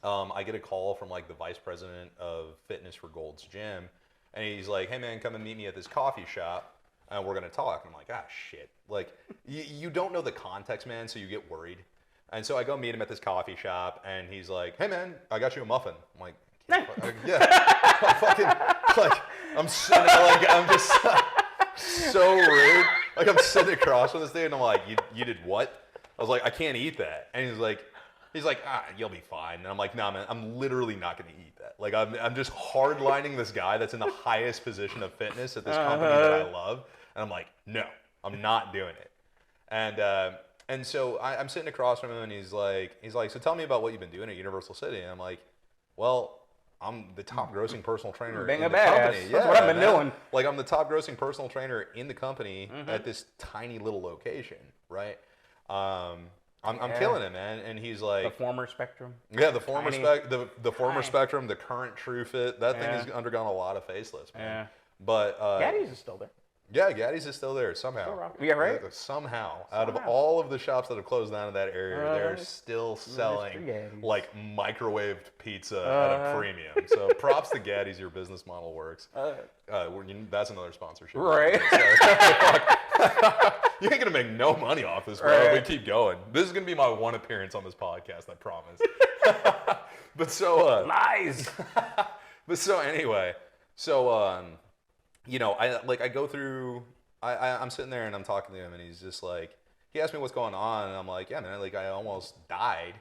I get a call from like the vice president of fitness for Gold's Gym, and he's like, "Hey man, come and meet me at this coffee shop, and we're gonna talk." And I'm like, "Ah, shit!" Like you don't know the context, man, so you get worried. And so I go meet him at this coffee shop, and he's like, "Hey man, I got you a muffin." I'm like, "Yeah, I'm fucking like I'm sitting like I'm just." So rude. Like I'm sitting across from this dude and I'm like, you did what? I was like, I can't eat that. And he's like, you'll be fine. And I'm like, nah, man, I'm literally not going to eat that. Like I'm just hardlining this guy that's in the highest position of fitness at this company that I love. And I'm like, no, I'm not doing it. And so I'm sitting across from him and he's like, so tell me about what you've been doing at Universal City. And I'm like, well, I'm the top grossing personal trainer in the company. That's what I've been doing. Like I'm the top grossing personal trainer in the company at this tiny little location, right? I'm killing it, man. And he's like the former Spectrum. Yeah, the former former Spectrum, the current True Fit. That thing has undergone a lot of facelifts, man. Yeah. But Gaddy's is still there. Yeah, Gaddy's is still there somehow. Yeah, right. Somehow, out of all of the shops that have closed down in that area, they're still selling like microwaved pizza at a premium. So props to Gaddy's. Your business model works. That's another sponsorship, right? You ain't gonna make no money off this, bro. Right. We keep going. This is gonna be my one appearance on this podcast, I promise. But so nice. But so anyway, so. I go through, I'm sitting there and I'm talking to him and he's just like, he asked me what's going on and I'm like, yeah, man, like I almost died.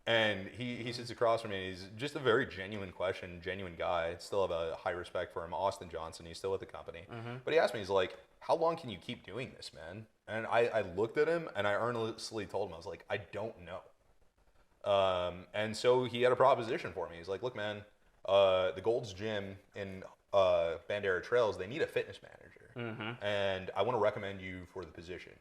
And he sits across from me and he's just a very genuine guy. Still have a high respect for him. Austin Johnson, he's still with the company. But he asked me, he's like, how long can you keep doing this, man? And I looked at him and I earnestly told him, I was like, I don't know. And so he had a proposition for me. He's like, look, man, the Gold's Gym in Bandera Trails, they need a fitness manager, and I want to recommend you for the position.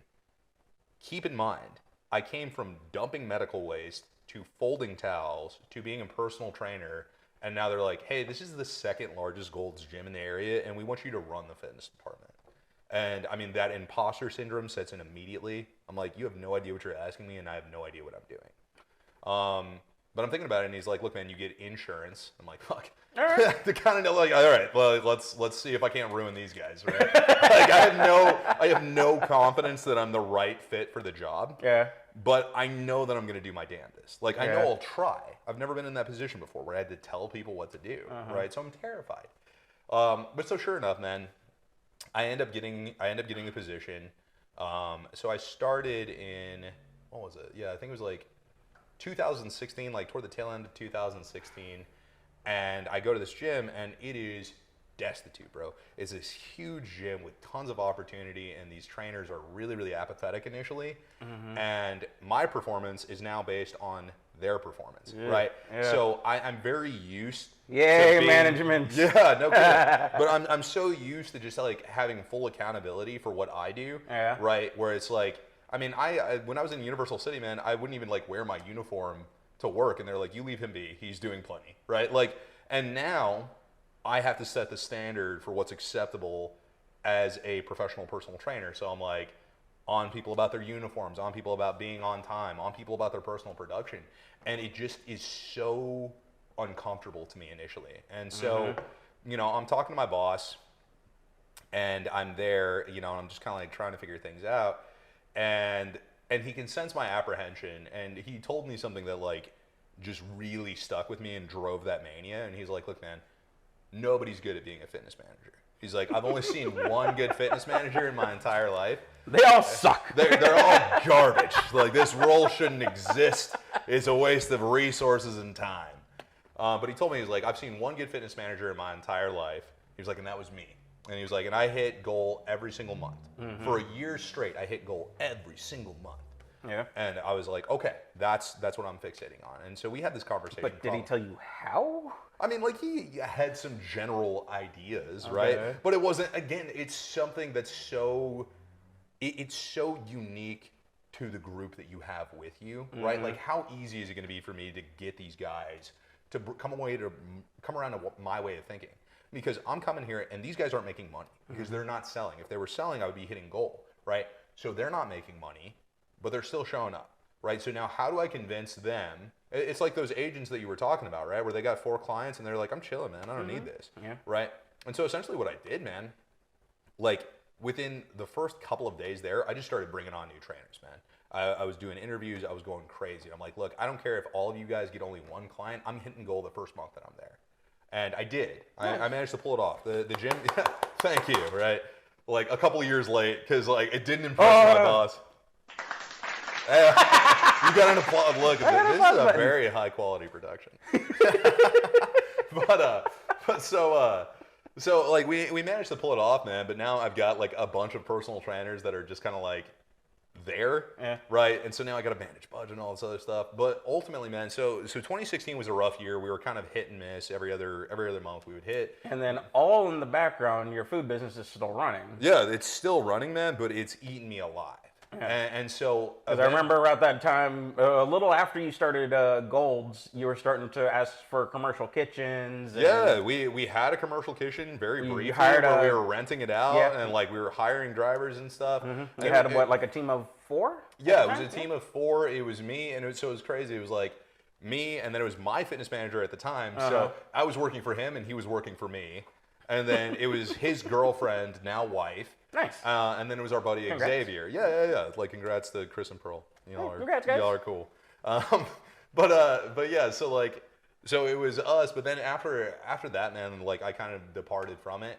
Keep in mind, I came from dumping medical waste to folding towels to being a personal trainer, and now they're like, hey, this is the second largest Gold's Gym in the area, and we want you to run the fitness department. And I mean, that imposter syndrome sets in immediately. I'm like, you have no idea what you're asking me, and I have no idea what I'm doing. But I'm thinking about it, and he's like, look, man, you get insurance. I'm like, fuck. All right. To kind of know, like, all right, well, let's see if I can't ruin these guys, right? Like, I have no confidence that I'm the right fit for the job. Yeah. But I know that I'm going to do my damnedest. Like, I know I'll try. I've never been in that position before where I had to tell people what to do, right? So I'm terrified. But so sure enough, man, I end up getting the position. So I started in, what was it? Yeah, I think it was like 2016, like toward the tail end of 2016, and I go to this gym and it is destitute, bro. It's this huge gym with tons of opportunity, and these trainers are really, really apathetic initially, and my performance is now based on their performance, right? Yeah. So I'm very used to being, management. Yeah, no kidding. But I'm so used to just like having full accountability for what I do, right? Where it's like, I mean, I when I was in Universal City, man, I wouldn't even like wear my uniform to work, and they're like, "You leave him be. He's doing plenty," right? Like, and now I have to set the standard for what's acceptable as a professional personal trainer. So I'm like on people about their uniforms, on people about being on time, on people about their personal production, and it just is so uncomfortable to me initially. And so, you know, I'm talking to my boss, and I'm there, you know, and I'm just kind of like trying to figure things out, and he can sense my apprehension, and he told me something that like just really stuck with me and drove that mania. And he's like, "Look, man, nobody's good at being a fitness manager." He's like, "I've only seen one good fitness manager in my entire life. They all suck. They're all garbage. Like, this role shouldn't exist. It's a waste of resources and time." But he told me, he's like, "I've seen one good fitness manager in my entire life." He was like, "And that was me." And he was like, "And I hit goal every single month. For a year straight, I hit goal every single month." Yeah. And I was like, "Okay, that's what I'm fixating on." And so we had this conversation. But did he tell you how? I mean, like, he had some general ideas, right? But it wasn't, again, it's something that's so, it's so unique to the group that you have with you, right? Like, how easy is it going to be for me to get these guys to come around to my way of thinking? Because I'm coming here and these guys aren't making money because they're not selling. If they were selling, I would be hitting goal, right? So they're not making money, but they're still showing up, right? So now how do I convince them? It's like those agents that you were talking about, right? Where they got 4 clients and they're like, "I'm chilling, man. I don't need this," right? And so essentially what I did, man, like within the first couple of days there, I just started bringing on new trainers, man. I was doing interviews. I was going crazy. I'm like, "Look, I don't care if all of you guys get only 1 client. I'm hitting goal the first month that I'm there." And I did. Nice. I managed to pull it off. The gym, thank you, right? Like a couple of years late, because like it didn't impress my boss. You got an applause. Look, this is a very high quality production. but so like we managed to pull it off, man. But now I've got like a bunch of personal trainers that are just kind of like there, right? And so now I got to manage budget and all this other stuff. But ultimately, man, so 2016 was a rough year. We were kind of hit and miss. Every other month we would hit. And then all in the background, your food business is still running. Yeah, it's still running, man, but it's eating me alive. And so, because I remember around that time, a little after you started Gold's, you were starting to ask for commercial kitchens. Yeah, we had a commercial kitchen very briefly. Where we were renting it out, and like we were hiring drivers and stuff. You had what, like a team of 4? Yeah, it was a team of 4. It was me, and so it was crazy. It was like me, and then it was my fitness manager at the time. So I was working for him, and he was working for me. And then it was his girlfriend, now wife. Nice. And then it was our buddy Xavier. Yeah. Like, congrats to Chris and Pearl. Congrats, guys. Y'all are cool. But yeah, so it was us. But then after that, man, like I kind of departed from it.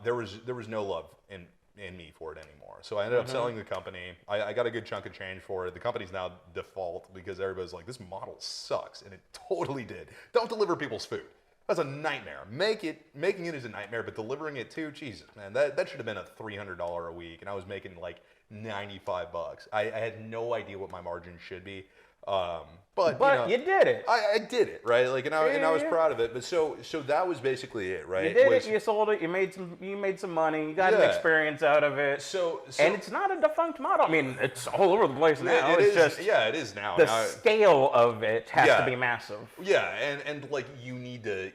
There was no love in me for it anymore. So I ended up selling the company. I got a good chunk of change for it. The company's now default because everybody's like, "This model sucks," and it totally did. Don't deliver people's food. That's a nightmare. Making it is a nightmare, but delivering it too, Jesus, man, that should have been a $300 a week, and I was making like $95. I had no idea what my margin should be, but you did it. I did it, right? Like, and I was proud of it. But so that was basically it, right? You did it. You sold it. You made some money. You got an experience out of it. So and it's not a defunct model. I mean, it's all over the place now. It is now. The scale of it has to be massive. Yeah, and like you need to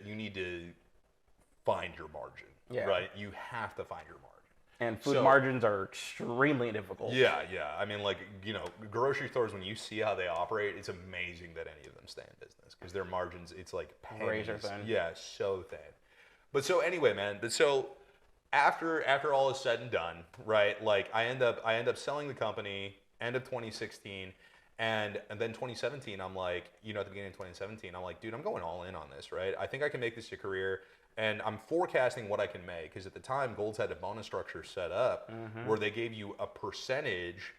find your margin, right? You have to find your margin. And food margins are extremely difficult. Yeah. I mean, like, you know, grocery stores, when you see how they operate, it's amazing that any of them stay in business because their margins, it's like razor thin. Yeah, so thin. But so anyway, man, after all is said and done, right? Like I end up selling the company end of 2016, and then 2017, I'm like, you know, at the beginning of 2017, I'm like, dude, I'm going all in on this, right? I think I can make this a career. And I'm forecasting what I can make, because at the time, Gold's had a bonus structure set up where they gave you a percentage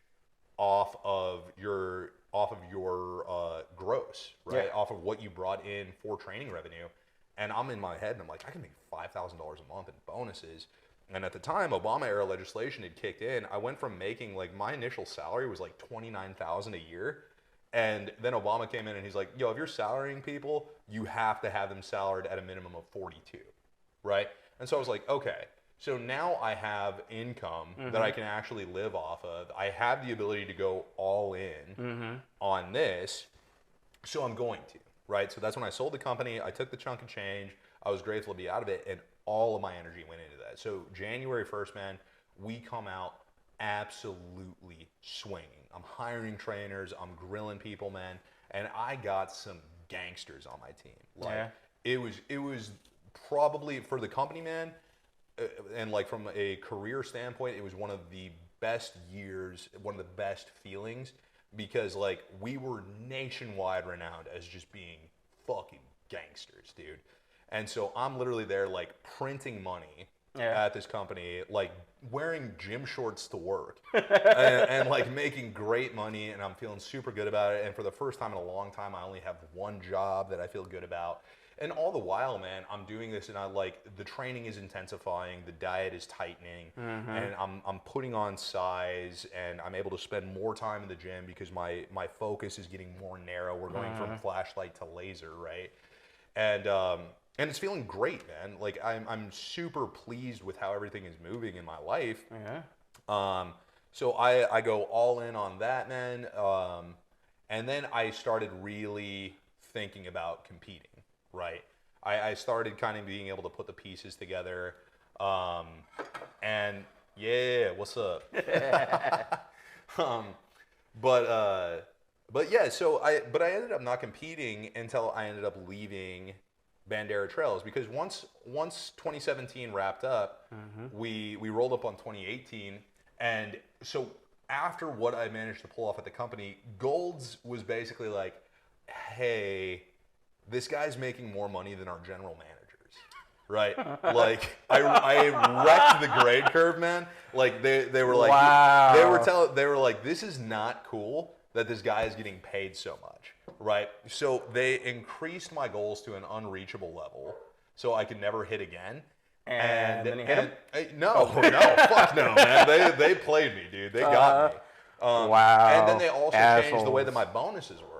off of your gross, right? Yeah. Off of what you brought in for training revenue. And I'm in my head, and I'm like, I can make $5,000 a month in bonuses. And at the time, Obama era legislation had kicked in. I went from making, like, my initial salary was like $29,000 a year. And then Obama came in and he's like, "Yo, if you're salarying people, you have to have them salaried at a minimum of 42, right?" And so I was like, okay. So now I have income that I can actually live off of. I have the ability to go all in on this, so I'm going to, right? So that's when I sold the company. I took the chunk of change. I was grateful to be out of it, and all of my energy went into that. So January 1st, man, we come out absolutely swinging. I'm hiring trainers. I'm grilling people, man, and I got some gangsters on my team. Like it was probably for the company, man, and like from a career standpoint, it was one of the best years, one of the best feelings, because like we were nationwide renowned as just being fucking gangsters, dude. And so I'm literally there like printing money at this company, like wearing gym shorts to work and like making great money, and I'm feeling super good about it. And for the first time in a long time, I only have one job that I feel good about. And all the while, man, I'm doing this, and I like the training is intensifying, the diet is tightening, and I'm putting on size, and I'm able to spend more time in the gym because my focus is getting more narrow. We're going from flashlight to laser, right? And it's feeling great, man. Like I'm super pleased with how everything is moving in my life. So I go all in on that, man. And then I started really thinking about competing. Right. I started kind of being able to put the pieces together. And yeah, what's up? But yeah, so I ended up not competing until I ended up leaving Bandera Trails, because once 2017 wrapped up, we rolled up on 2018. And so after what I managed to pull off at the company, Gold's was basically like, hey, this guy's making more money than our general managers, right? Like I wrecked the grade curve, man. Like they were like, they were like, this is not cool that this guy is getting paid so much, right? So they increased my goals to an unreachable level, so I could never hit again. And then you hit him? No, fuck no, man. They played me, dude. They got me. And then they also changed the way that my bonuses worked.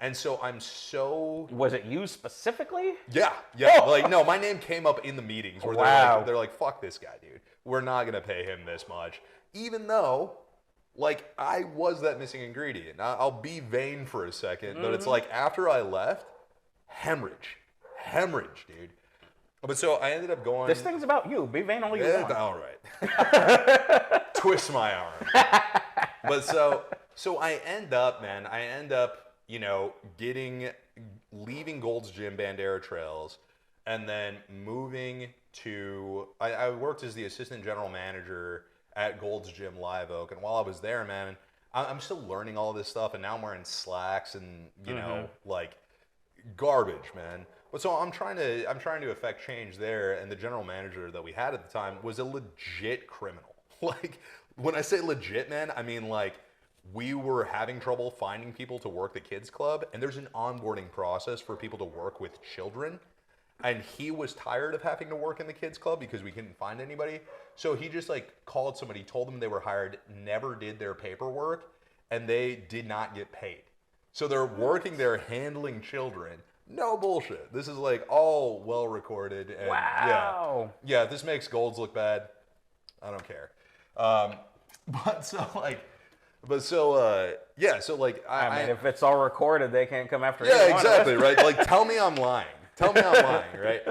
And so I'm so... Was it you specifically? Yeah. Like, no, my name came up in the meetings where they're like, fuck this guy, dude. We're not going to pay him this much. Even though, like, I was that missing ingredient. I'll be vain for a second, but it's like after I left, hemorrhage, dude. But so I ended up going... This thing's about you. Be vain all you want. All right. Twist my arm. But so I end up, you know, leaving Gold's Gym, Bandera Trails, and then moving to, I worked as the assistant general manager at Gold's Gym Live Oak. And while I was there, man, I'm still learning all this stuff. And now I'm wearing slacks and, you know, like garbage, man. But so I'm trying to affect change there. And the general manager that we had at the time was a legit criminal. Like, when I say legit, man, I mean like, we were having trouble finding people to work the kids club, and there's an onboarding process for people to work with children. And he was tired of having to work in the kids club because we couldn't find anybody. So he just like called somebody, told them they were hired, never did their paperwork, and they did not get paid. So they're working there handling children. No bullshit. This is like all well recorded. And yeah, if this makes Golds look bad, I don't care. I mean, if it's all recorded, they can't come after Yeah, exactly, right? Like, tell me I'm lying. Right?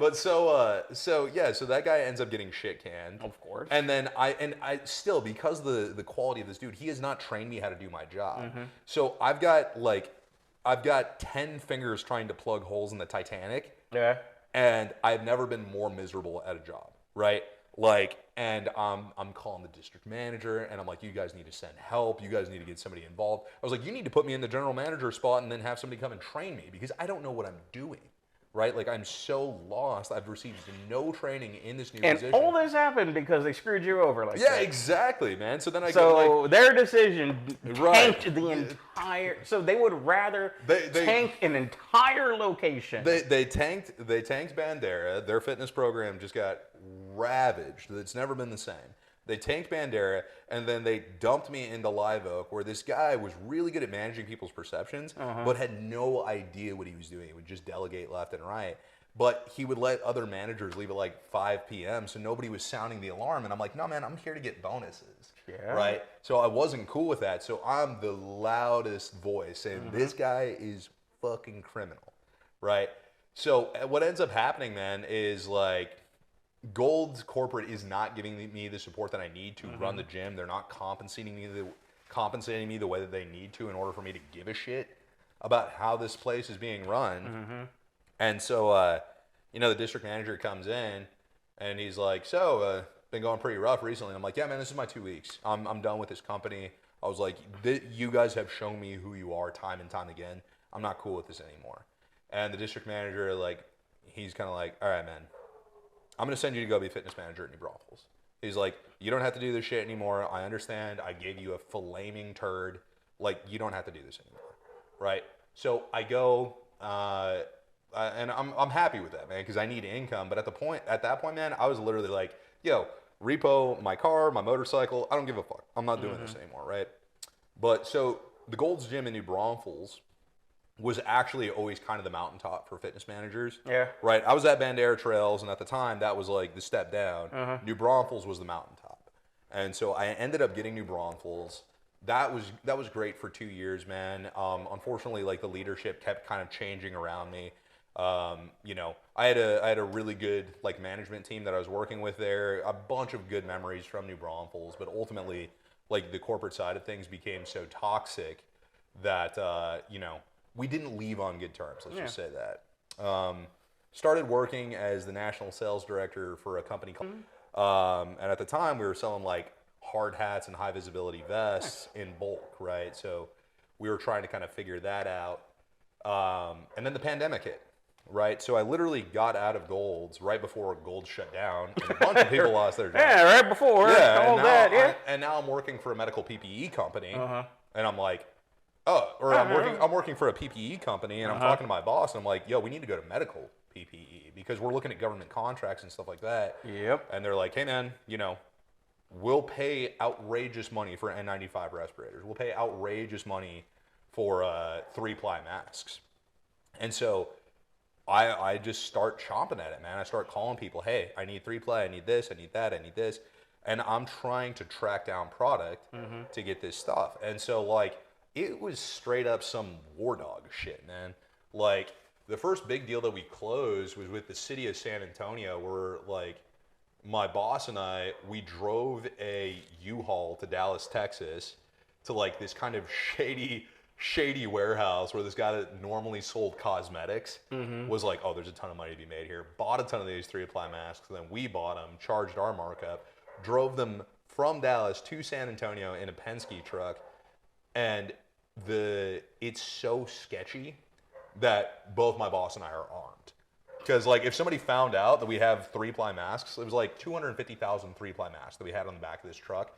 But so that guy ends up getting shit canned. Of course. And then I still, because of the quality of this dude, he has not trained me how to do my job. So I've got 10 fingers trying to plug holes in the Titanic. Yeah. And I've never been more miserable at a job, right? Like, and I'm calling the district manager, and I'm like, you guys need to send help. You guys need to get somebody involved. I was like, you need to put me in the general manager spot and then have somebody come and train me, because I don't know what I'm doing, right? Like, I'm so lost. I've received no training in this new position. And all this happened because they screwed you over like that. Yeah, exactly, man. So then their decision tanked the entire... So they would rather tank an entire location. They tanked Bandera. Their fitness program just got ravaged. It's never been the same. They tanked Bandera, and then they dumped me into Live Oak, where this guy was really good at managing people's perceptions, but had no idea what he was doing. He would just delegate left and right. But he would let other managers leave at like 5 p.m. so nobody was sounding the alarm. And I'm like, no, man, I'm here to get bonuses. Yeah. Right? So I wasn't cool with that. So I'm the loudest voice saying, this guy is fucking criminal. Right? So what ends up happening, man, is like Gold's corporate is not giving me the support that I need to run the gym. They're not compensating me the way that they need to in order for me to give a shit about how this place is being run. And so, the district manager comes in and he's like, so, been going pretty rough recently. I'm like, yeah, man, this is my 2 weeks. I'm done with this company. I was like, you guys have shown me who you are time and time again. I'm not cool with this anymore. And the district manager, like, he's kind of like, all right, man, I'm going to send you to go be fitness manager at New Braunfels. He's like, you don't have to do this shit anymore. I understand. I gave you a flaming turd. Like, you don't have to do this anymore. Right? So I go, and I'm happy with that, man, because I need income. But at that point, man, I was literally like, yo, repo my car, my motorcycle. I don't give a fuck. I'm not doing this anymore, right? But so the Gold's Gym in New Braunfels was actually always kind of the mountaintop for fitness managers. Yeah. Right? I was at Bandera Trails, and at the time, that was like the step down. New Braunfels was the mountaintop. And so I ended up getting New Braunfels. That was great for 2 years, man. Unfortunately, like, the leadership kept kind of changing around me. I had a really good, like, management team that I was working with there. A bunch of good memories from New Braunfels, but ultimately, like, the corporate side of things became so toxic that we didn't leave on good terms. Let's just say that. Started working as the national sales director for a company called, and at the time we were selling like hard hats and high visibility vests in bulk, right? So we were trying to kind of figure that out. And then the pandemic hit, right? So I literally got out of Gold's right before Gold shut down, and a bunch of people lost their jobs. Yeah, right before. And now I'm working for a medical PPE company, and I'm like, I'm working for a PPE company, and I'm talking to my boss, and I'm like, yo, we need to go to medical PPE because we're looking at government contracts and stuff like that. Yep. And they're like, hey, man, we'll pay outrageous money for N95 respirators. We'll pay outrageous money for 3-ply masks. And so I just start chomping at it, man. I start calling people, hey, I need 3-ply, I need this, I need that, I need this. And I'm trying to track down product to get this stuff. And so, like, it was straight up some war dog shit, man. Like, the first big deal that we closed was with the city of San Antonio, where, like, my boss and we drove a U-Haul to Dallas, Texas, to, like, this kind of shady warehouse where this guy that normally sold cosmetics was like, oh, there's a ton of money to be made here. Bought a ton of these 3-ply masks, and then we bought them, charged our markup, drove them from Dallas to San Antonio in a Penske truck, and it's so sketchy that both my boss and I are armed. Because, like, if somebody found out that we have 3-ply masks, it was like 250,000 3-ply masks that we had on the back of this truck,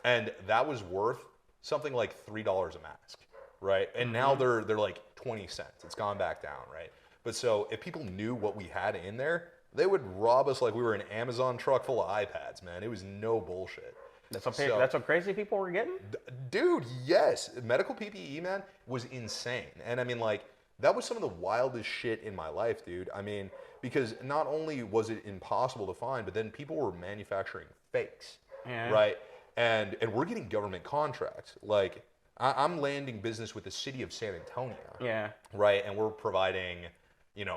and that was worth something like $3 a mask, right? And now they're like 20 cents. It's gone back down, right? But so if people knew what we had in there, they would rob us like we were an Amazon truck full of iPads, man. It was no bullshit. That's what crazy people were getting? Dude, yes. Medical PPE, man, was insane. And I mean, like, that was some of the wildest shit in my life, dude. I mean, because not only was it impossible to find, but then people were manufacturing fakes, right? And we're getting government contracts. Like, I'm landing business with the city of San Antonio, right? And we're providing,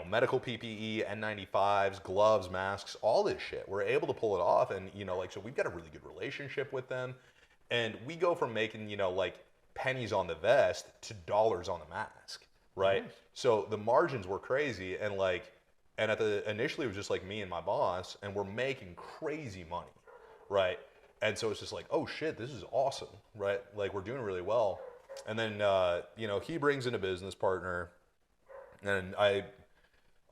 medical PPE, N95s, gloves, masks, all this shit. We're able to pull it off, and, so we've got a really good relationship with them. And we go from making, like, pennies on the vest to dollars on the mask. Right. Nice. So the margins were crazy, and initially it was just like me and my boss, and we're making crazy money. Right. And so it's just like, oh shit, this is awesome. Right. Like, we're doing really well. And then, he brings in a business partner, and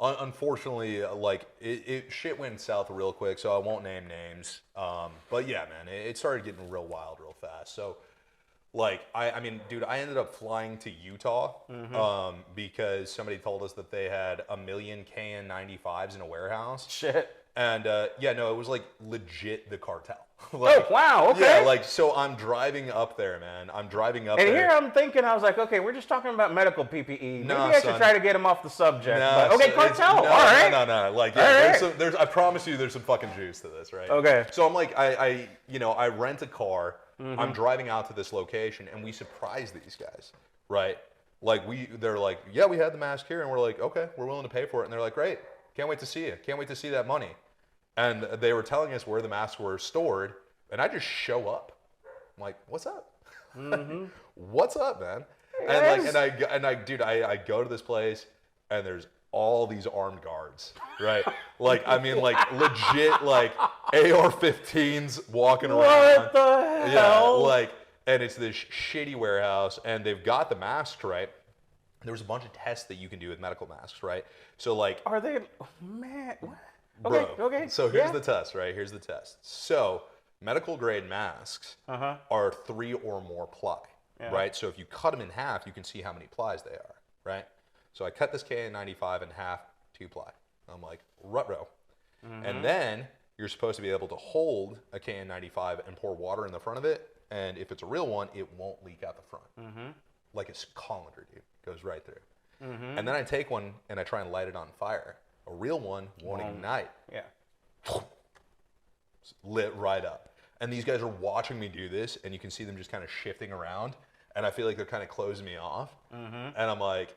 unfortunately, like, it shit went south real quick, so I won't name names. But yeah, man, it started getting real wild real fast. So, like, I mean, dude, I ended up flying to Utah because somebody told us that they had 1 million KN95s in a warehouse. Shit. And yeah, no, it was like legit the cartel. Like, oh, wow, okay. Yeah, like, so I'm driving up there, man. I'm driving up and there. here I'm thinking, I was like, okay, we're just talking about medical PPE. Maybe Nah, I should son. try to get him off the subject. Nah, but, okay, cartel, no, all right. No. Like, yeah, All right. there's I promise you there's some fucking juice to this, right? Okay. So I'm like, I rent a car. I'm driving out to this location, and we surprise these guys, right? Like, they're like, yeah, we had the mask here, and we're like, okay, we're willing to pay for it. And they're like, great, can't wait to see you. Can't wait to see that money. And they were telling us where the masks were stored, and I just show up. I'm like, what's up? What's up, man? Yes. And I go to this place, and there's all these armed guards, right? Like, I mean, like, legit, like, AR-15s walking around. What the hell? Yeah, like, and it's this shitty warehouse, and they've got the masks, right? There was a bunch of tests that you can do with medical masks, right? So, like... Are they... Oh, man, what? Bro, Okay. So here's the test, right? Here's the test. So medical grade masks are 3 or more ply, right? So if you cut them in half, you can see how many plies they are, right? So I cut this KN95 in half, 2 ply. I'm like, ruh-roh. And then you're supposed to be able to hold a KN95 and pour water in the front of it. And if it's a real one, it won't leak out the front. Like a colander, dude. Goes right through. And then I take one and I try and light it on fire. A real one won't ignite. Yeah. Lit right up. And these guys are watching me do this, and you can see them just kind of shifting around, and I feel like they're kind of closing me off. And I'm like,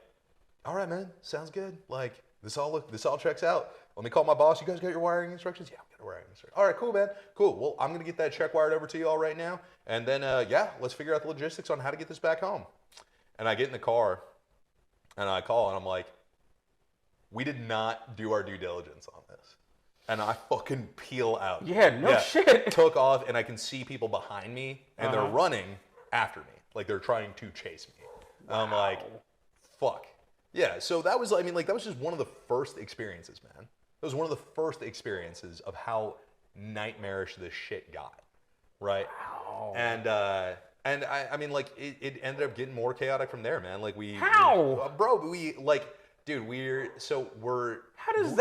all right, man, sounds good. Like, this all checks out. Let me call my boss. You guys got your wiring instructions? Yeah, I got wiring instructions. All right, cool, man. Cool. Well, I'm going to get that check wired over to you all right now. And then, yeah, let's figure out the logistics on how to get this back home. And I get in the car, and I call, and I'm like, we did not do our due diligence on this. And I fucking peel out. Yeah, no shit. Took off, and I can see people behind me, and they're running after me. Like, they're trying to chase me. And I'm like, fuck. Yeah, so that was, I mean, like, that was just one of the first experiences, man. It was one of the first experiences of how nightmarish this shit got, right? Wow. And I mean, like, it ended up getting more chaotic from there, man. Like, dude, How does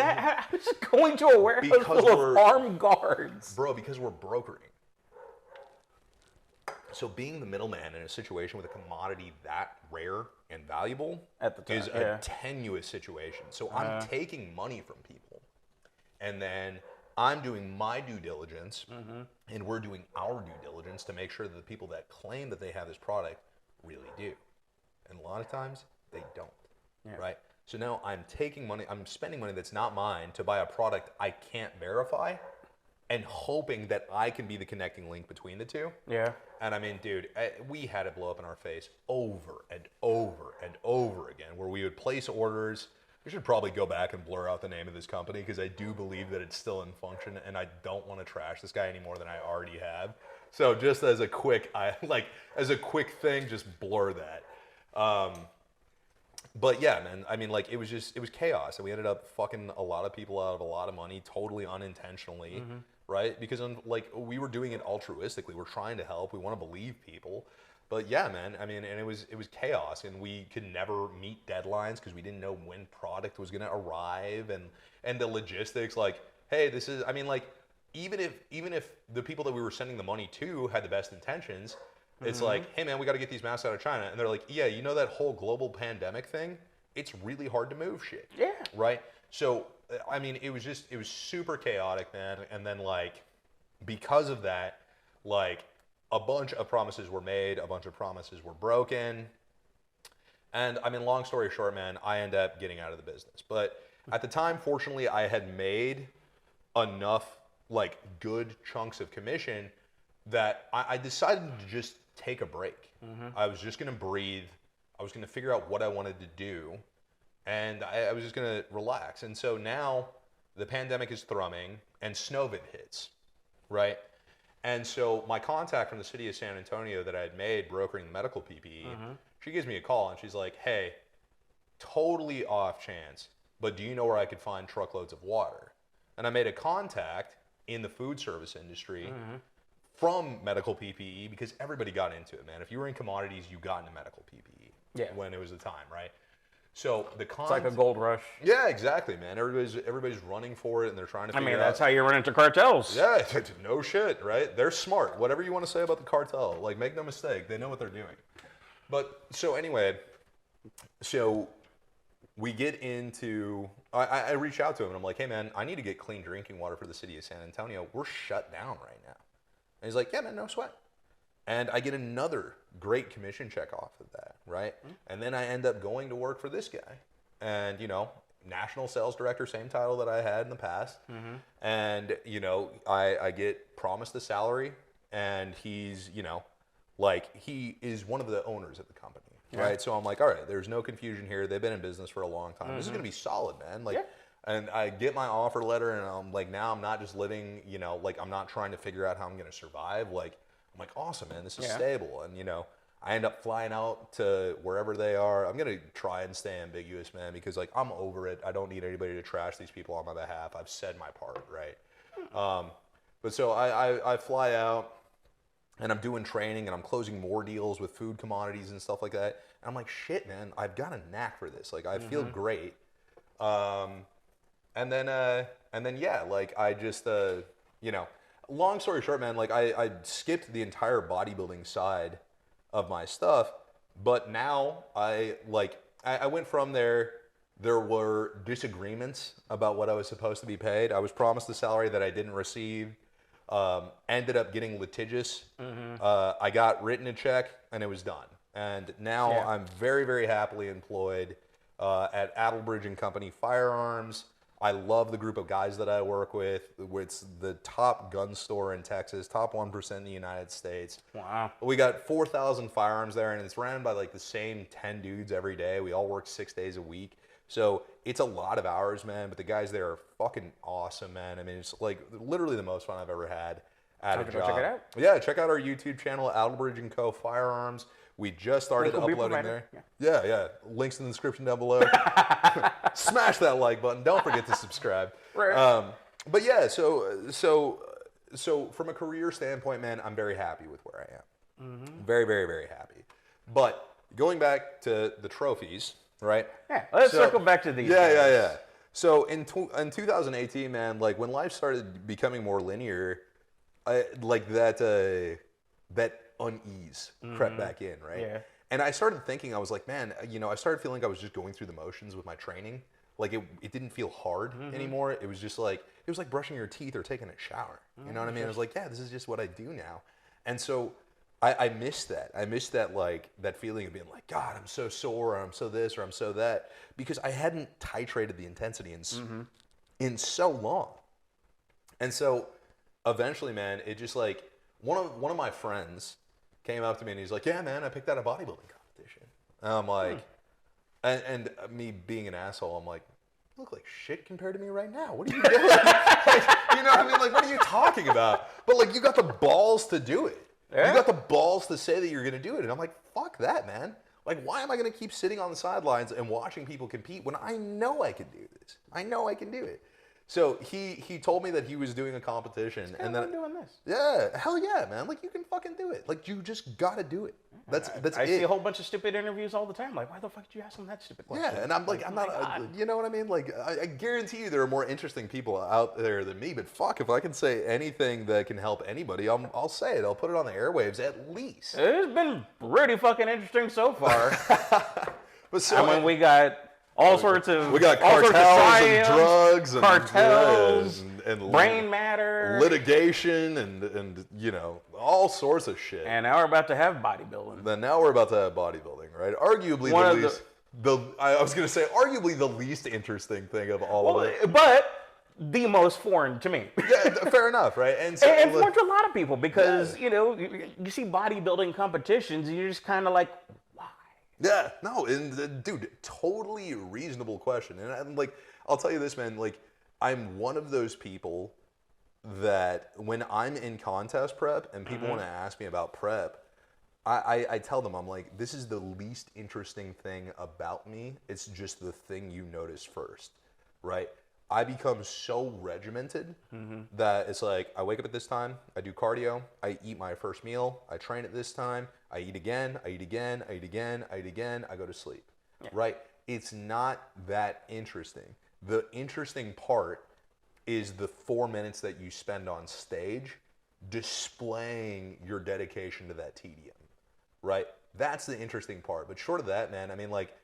going to a warehouse full of armed guards? Bro, because we're brokering. So being the middleman in a situation with a commodity that rare and valuable at the time, is a tenuous situation. So I'm taking money from people, and then I'm doing my due diligence, and we're doing our due diligence to make sure that the people that claim that they have this product really do. And a lot of times, they don't, right? So now I'm taking money, I'm spending money that's not mine to buy a product I can't verify, and hoping that I can be the connecting link between the two. Yeah. And I mean, dude, we had it blow up in our face over and over and over again, where we would place orders. We should probably go back and blur out the name of this company, because I do believe that it's still in function, and I don't want to trash this guy any more than I already have. So just as a quick, thing, just blur that. But yeah, man, I mean, like, it was chaos, and we ended up fucking a lot of people out of a lot of money, totally unintentionally, right? Because, like, we were doing it altruistically. We're trying to help. We want to believe people. But yeah, man, I mean, and it was chaos, and we could never meet deadlines because we didn't know when product was going to arrive, and the logistics, like, hey, this is, I mean, like, even if the people that we were sending the money to had the best intentions, it's like, hey, man, we got to get these masks out of China. And they're like, yeah, you know that whole global pandemic thing? It's really hard to move shit. Yeah. Right? So, I mean, it was super chaotic, man. And then, like, because of that, like, a bunch of promises were made, a bunch of promises were broken. And, I mean, long story short, man, I ended up getting out of the business. But at the time, fortunately, I had made enough, like, good chunks of commission that I decided to just take a break. I was just going to breathe. I was going to figure out what I wanted to do. And I was just going to relax. And so now the pandemic is thrumming and Snowvid hits, right? And so my contact from the city of San Antonio that I had made brokering the medical PPE, she gives me a call and she's like, hey, totally off chance, but do you know where I could find truckloads of water? And I made a contact in the food service industry from medical PPE, because everybody got into it, man. If you were in commodities, you got into medical PPE when it was the time, right? So the cons, It's like a gold rush. yeah, exactly, man. Everybody's running for it, and they're trying to figure out. That's how you run into cartels. Yeah, no shit, right? They're smart. Whatever you want to say about the cartel, like, make no mistake, they know what they're doing. But so anyway, so we get into. I reach out to him and I'm like, hey man, I need to get clean drinking water for the city of San Antonio. We're shut down right now. And he's like, yeah man, no sweat. And I get another great commission check off of that, right? And then I end up going to work for this guy. And, national sales director, same title that I had in the past. And, I get promised the salary, and he's, he is one of the owners of the company, right? So I'm like, all right, there's no confusion here. They've been in business for a long time. This is going to be solid, man. And I get my offer letter, and I'm like, now I'm not just living, I'm not trying to figure out how I'm going to survive. I'm like, awesome, man, this is stable. And, I end up flying out to wherever they are. I'm going to try and stay ambiguous, man, because, I'm over it. I don't need anybody to trash these people on my behalf. I've said my part, right? But so I fly out, and I'm doing training, and I'm closing more deals with food commodities and stuff like that. And I'm like, shit, man, I've got a knack for this. I feel great. And then, I just, long story short, man, I skipped the entire bodybuilding side of my stuff, but now I went from there were disagreements about what I was supposed to be paid. I was promised a salary that I didn't receive, ended up getting litigious. I got written a check and it was done. And now I'm very, very happily employed at Attlebridge and Company Firearms. I love the group of guys that I work with. It's the top gun store in Texas, top 1% in the United States. Wow. We got 4,000 firearms there, and it's ran by the same 10 dudes every day. We all work 6 days a week. So it's a lot of hours, man, but the guys there are fucking awesome, man. I mean, it's literally the most fun I've ever had at a job. Check it out. Yeah, check out our YouTube channel, Attlebridge and Co. Firearms. We just started uploading there. Yeah. Links in the description down below. Smash that like button. Don't forget to subscribe. Right. But yeah, so from a career standpoint, man, I'm very happy with where I am. Very, very, very happy. But going back to the trophies, right? Yeah, let's circle back to these. Yeah. So in 2018, man, when life started becoming more linear, that unease crept back in, right? Yeah. And I started thinking, I was like, man, I started feeling like I was just going through the motions with my training. It didn't feel hard anymore. It was just it was like brushing your teeth or taking a shower. You know what I mean? I was like, yeah, this is just what I do now. And so I missed that. I missed that, that feeling of being like, God, I'm so sore, or I'm so this, or I'm so that, because I hadn't titrated the intensity in so long. And so eventually, man, it just one of my friends came up to me and he's like, yeah, man, I picked out a bodybuilding competition. And I'm like, and me being an asshole, I'm like, you look like shit compared to me right now. What are you doing? You know what I mean? What are you talking about? But you got the balls to do it. Yeah. You got the balls to say that you're going to do it. And I'm like, fuck that, man. Why am I going to keep sitting on the sidelines and watching people compete when I know I can do this? I know I can do it. So he told me that he was doing a competition, and then doing this. Yeah, hell yeah, man! You can fucking do it. You just gotta do it. That's I see a whole bunch of stupid interviews all the time. Why the fuck did you ask him that stupid question? Yeah, and I'm I'm not. You know what I mean? I guarantee you there are more interesting people out there than me. But fuck, if I can say anything that can help anybody, I'll say it. I'll put it on the airwaves at least. It's been pretty fucking interesting so far. But we got. All sorts of cartels science, and drugs and cartels, and brain matter, litigation, and all sorts of shit. And now we're about to have bodybuilding. Then now we're about to have bodybuilding, right? Arguably I was going to say arguably the least interesting thing of all of it, but the most foreign to me. Yeah, fair enough, right? And foreign to a lot of people because you see bodybuilding competitions, and you're just kind of like. Yeah, no, and dude, totally reasonable question. And I'll tell you this, man, I'm one of those people that when I'm in contest prep and people want to ask me about prep, I tell them, I'm like, this is the least interesting thing about me. It's just the thing you notice first, right? I become so regimented that it's I wake up at this time, I do cardio, I eat my first meal, I train at this time, I eat again, I eat again, I eat again, I eat again, I go to sleep, right? it's not that interesting. The interesting part is the 4 minutes that you spend on stage displaying your dedication to that tedium, right? That's the interesting part. But short of that, man, I mean, like,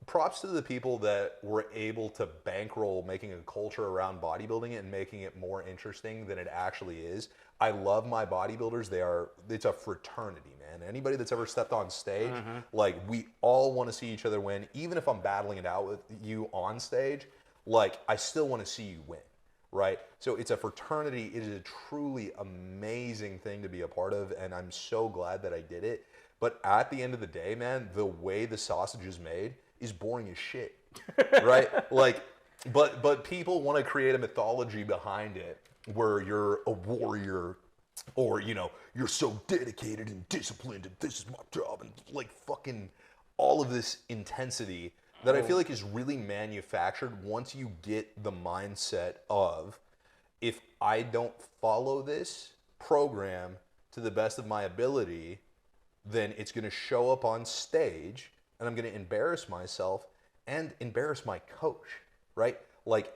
props to the people that were able to bankroll making a culture around bodybuilding and making it more interesting than it actually is. I love my bodybuilders. It's a fraternity, man. Anybody that's ever stepped on stage, like, we all want to see each other win. Even if I'm battling it out with you on stage, like, I still want to see you win, right? So it's a fraternity. It is a truly amazing thing to be a part of, and I'm so glad that I did it. But at the end of the day, man, the way the sausage is made is boring as shit, right? Like, but people want to create a mythology behind it where you're a warrior, or, you know, you're so dedicated and disciplined and this is my job, and like fucking all of this intensity that I feel like is really manufactured once you get the mindset of, if I don't follow this program to the best of my ability, then it's going to show up on stage and I'm going to embarrass myself and embarrass my coach, right? Like,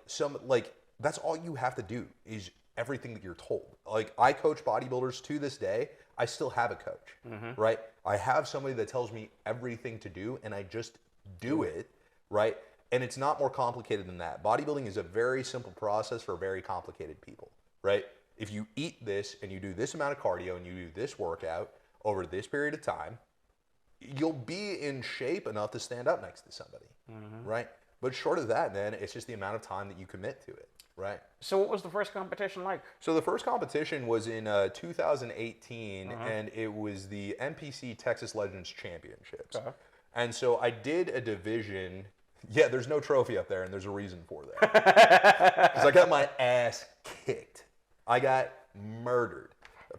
that's all you have to do is everything that you're told. Like, I coach bodybuilders to this day. I still have a coach, right? I have somebody that tells me everything to do, and I just do it, right? And it's not more complicated than that. Bodybuilding is a very simple process for very complicated people, right? If you eat this and you do this amount of cardio and you do this workout over this period of time, you'll be in shape enough to stand up next to somebody, right? But short of that, man, it's just the amount of time that you commit to it, right? So what was the first competition like? So the first competition was in 2018, and it was the NPC Texas Legends Championships. And so I did a division. Yeah, there's no trophy up there, and there's a reason for that. Because I got my ass kicked. I got murdered.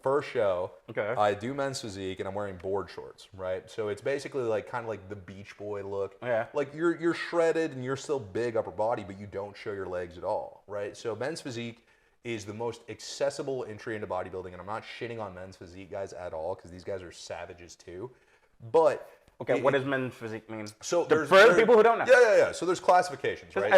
First show, I do men's physique, and I'm wearing board shorts, right? So it's basically like kind of like the beach boy look. Yeah. Like you're shredded and you're still big upper body, but you don't show your legs at all, right? So men's physique is the most accessible entry into bodybuilding, and I'm not shitting on men's physique guys at all, because these guys are savages too. But what does men's physique mean? So for people who don't know. Yeah. So there's classifications, right?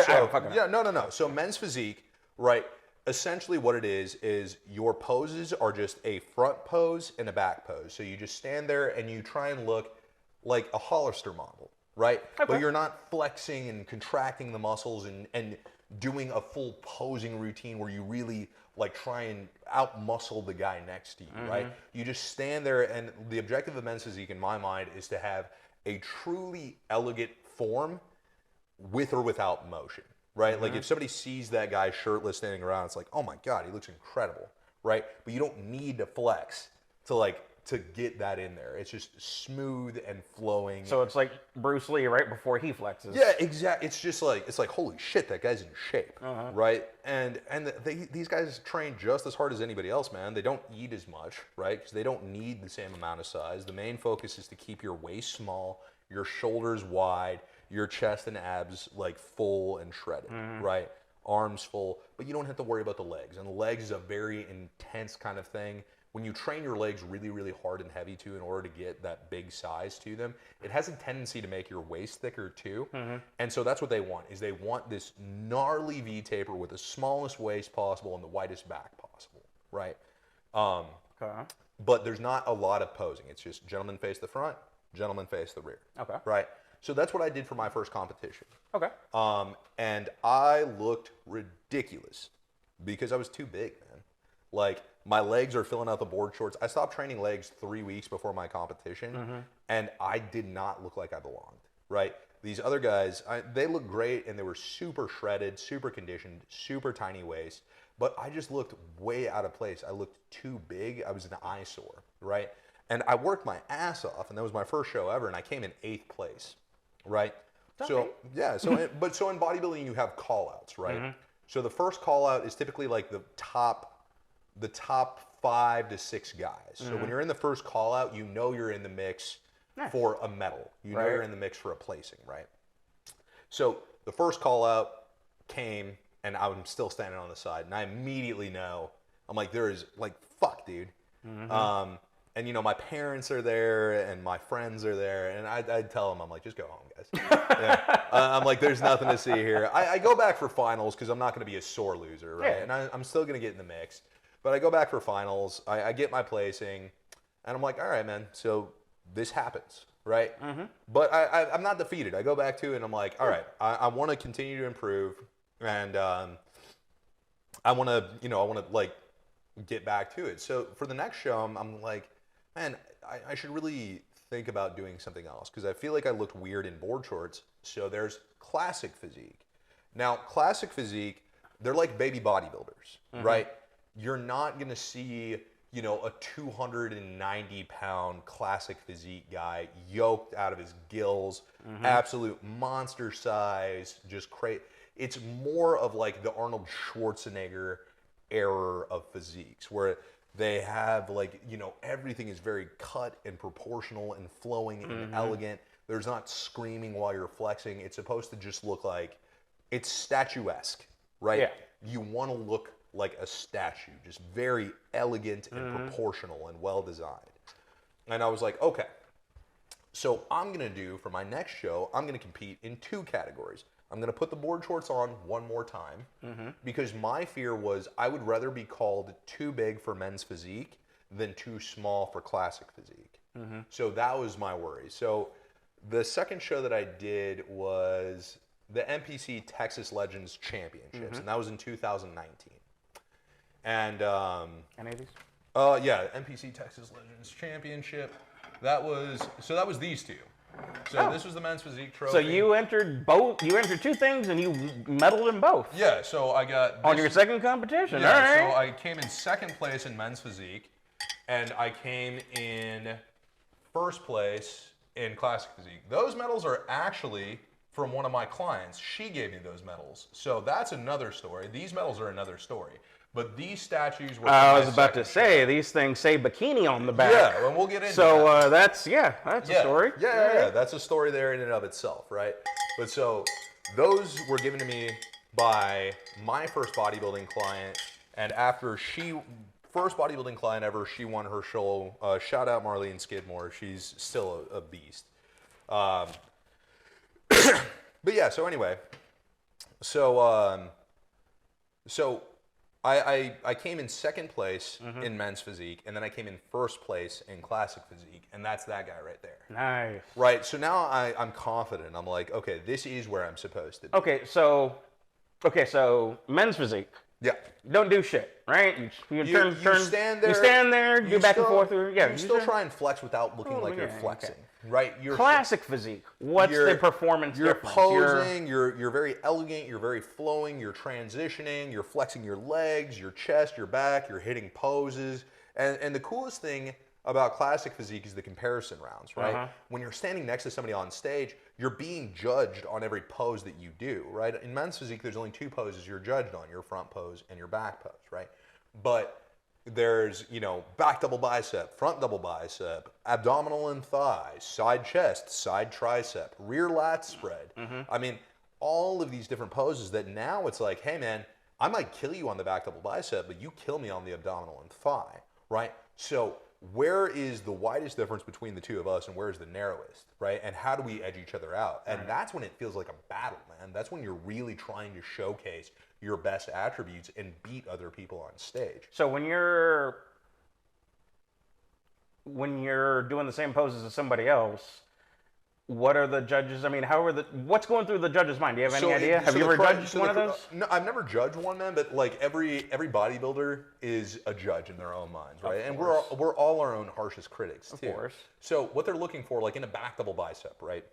No. So men's physique, right? Essentially what it is your poses are just a front pose and a back pose. So you just stand there and you try and look like a Hollister model, right? But you're not flexing and contracting the muscles and doing a full posing routine where you really like try and out-muscle the guy next to you, right? You just stand there, and the objective of men's physique in my mind is to have a truly elegant form with or without motion. Right? Like if somebody sees that guy shirtless standing around, it's like, oh my God, he looks incredible, right? But you don't need to flex to get that in there. It's just smooth and flowing. So it's like Bruce Lee right before he flexes. Yeah, exactly. It's just like, it's like, holy shit, that guy's in shape, right? And these guys train just as hard as anybody else, man. They don't eat as much, right? Because they don't need the same amount of size. The main focus is to keep your waist small, your shoulders wide, your chest and abs like full and shredded, right? Arms full, but you don't have to worry about the legs. And the legs is a very intense kind of thing. When you train your legs really, really hard and heavy too, in order to get that big size to them, it has a tendency to make your waist thicker too. And so that's what they want, is they want this gnarly V taper with the smallest waist possible and the widest back possible, right? But there's not a lot of posing. It's just gentlemen face the front, gentlemen face the rear, right? So that's what I did for my first competition. And I looked ridiculous because I was too big, man. Like, my legs are filling out the board shorts. I stopped training legs 3 weeks before my competition, and I did not look like I belonged, right? These other guys, they looked great, and they were super shredded, super conditioned, super tiny waist, but I just looked way out of place. I looked too big. I was an eyesore, right? And I worked my ass off, and that was my first show ever, and I came in 8th place. Right. So yeah. So in bodybuilding you have call outs, right? So the first call out is typically like the top 5 to 6 guys. So when you're in the first call out, you know you're in the mix for a medal. You know you're in the mix for a placing, right? So the first call out came, and I'm still standing on the side, and I immediately know, I'm like, there is like, fuck, dude. And, you know, my parents are there and my friends are there. And I'd tell them, I'm like, just go home, guys. like, there's nothing to see here. I go back for finals because I'm not going to be a sore loser, right? Yeah. And I'm still going to get in the mix. But I go back for finals. I get my placing, and I'm like, all right, man. So this happens, right? But I'm not defeated. I go back to it, and I'm like, all right, I want to continue to improve, and I want to like get back to it. So for the next show, I'm like, man, I should really think about doing something else because I feel like I looked weird in board shorts. So there's classic physique. Now, classic physique, they're like baby bodybuilders, right? You're not going to see, you know, a 290-pound classic physique guy yoked out of his gills, absolute monster size, just crazy. It's more of like the Arnold Schwarzenegger era of physiques where they have like, you know, everything is very cut and proportional and flowing and elegant. There's not screaming while you're flexing. It's supposed to just look like it's statuesque, right? Yeah. You want to look like a statue, just very elegant and proportional and well designed. And I was like, okay, so I'm going to do for my next show, I'm going to compete in 2 categories. I'm going to put the board shorts on one more time because my fear was I would rather be called too big for men's physique than too small for classic physique. So that was my worry. So the second show that I did was the NPC Texas Legends Championships, and that was in 2019. And Any of these? yeah, NPC Texas Legends Championship. That was these 2. So this was the men's physique trophy. So you entered both. You entered 2 things, and you medaled in both. Yeah. So I got on your second competition. Yeah. All right. So I came in second place in men's physique, and I came in first place in classic physique. Those medals are actually from one of my clients. She gave me those medals. So that's another story. These medals are another story. But these statues were. I was about to say these things say bikini on the back. Yeah, and we'll get into that. that's a story. Yeah, that's a story there in and of itself, right? But so those were given to me by my first bodybuilding client, and after first bodybuilding client ever, she won her show. Shout out Marlene Skidmore, she's still a beast. But yeah, so anyway, so I came in second place in men's physique, and then I came in first place in classic physique, and that's that guy right there. Nice. Right, so now I'm confident. I'm like, okay, this is where I'm supposed to be. Okay, so men's physique. Yeah. Don't do shit, right? You turn. Stand there. You stand there. You back and forth. Yeah. You still try and flex without looking like you're flexing, right? Classic physique. What's the performance difference? You're posing. You're very elegant. You're very flowing. You're transitioning. You're flexing your legs, your chest, your back. You're hitting poses. And the coolest thing about classic physique is the comparison rounds, right? When you're standing next to somebody on stage, you're being judged on every pose that you do, right? In men's physique, there's only 2 poses you're judged on, your front pose and your back pose, right? But there's, you know, back double bicep, front double bicep, abdominal and thigh, side chest, side tricep, rear lat spread. I mean, all of these different poses that now it's like, hey man, I might kill you on the back double bicep, but you kill me on the abdominal and thigh, right? So where is the widest difference between the 2 of us and where is the narrowest, right? And how do we edge each other out? And that's when it feels like a battle, man. That's when you're really trying to showcase your best attributes and beat other people on stage. So when you're doing the same poses as somebody else, what are the judges? I mean, what's going through the judge's mind? Do you have any idea? Have you ever judged one of those? No, I've never judged one, man. But like every bodybuilder is a judge in their own minds, right? And we're all our own harshest critics too. Of course. So what they're looking for, like in a back double bicep, right?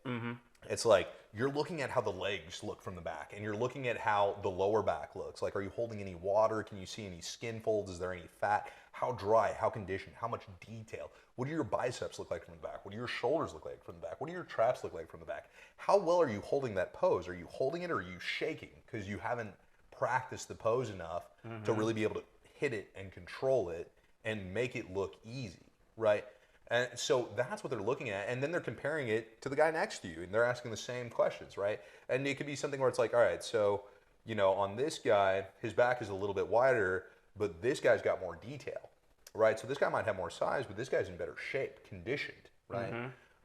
It's like you're looking at how the legs look from the back, and you're looking at how the lower back looks. Like, are you holding any water? Can you see any skin folds? Is there any fat? How dry? How conditioned? How much detail? What do your biceps look like from the back? What do your shoulders look like from the back? What do your traps look like from the back? How well are you holding that pose? Are you holding it or are you shaking? Because you haven't practiced the pose enough to really be able to hit it and control it and make it look easy, right? And so that's what they're looking at. And then they're comparing it to the guy next to you, and they're asking the same questions, right? And it could be something where it's like, all right, so, you know, on this guy, his back is a little bit wider, but this guy's got more detail, right? So this guy might have more size, but this guy's in better shape, conditioned, right?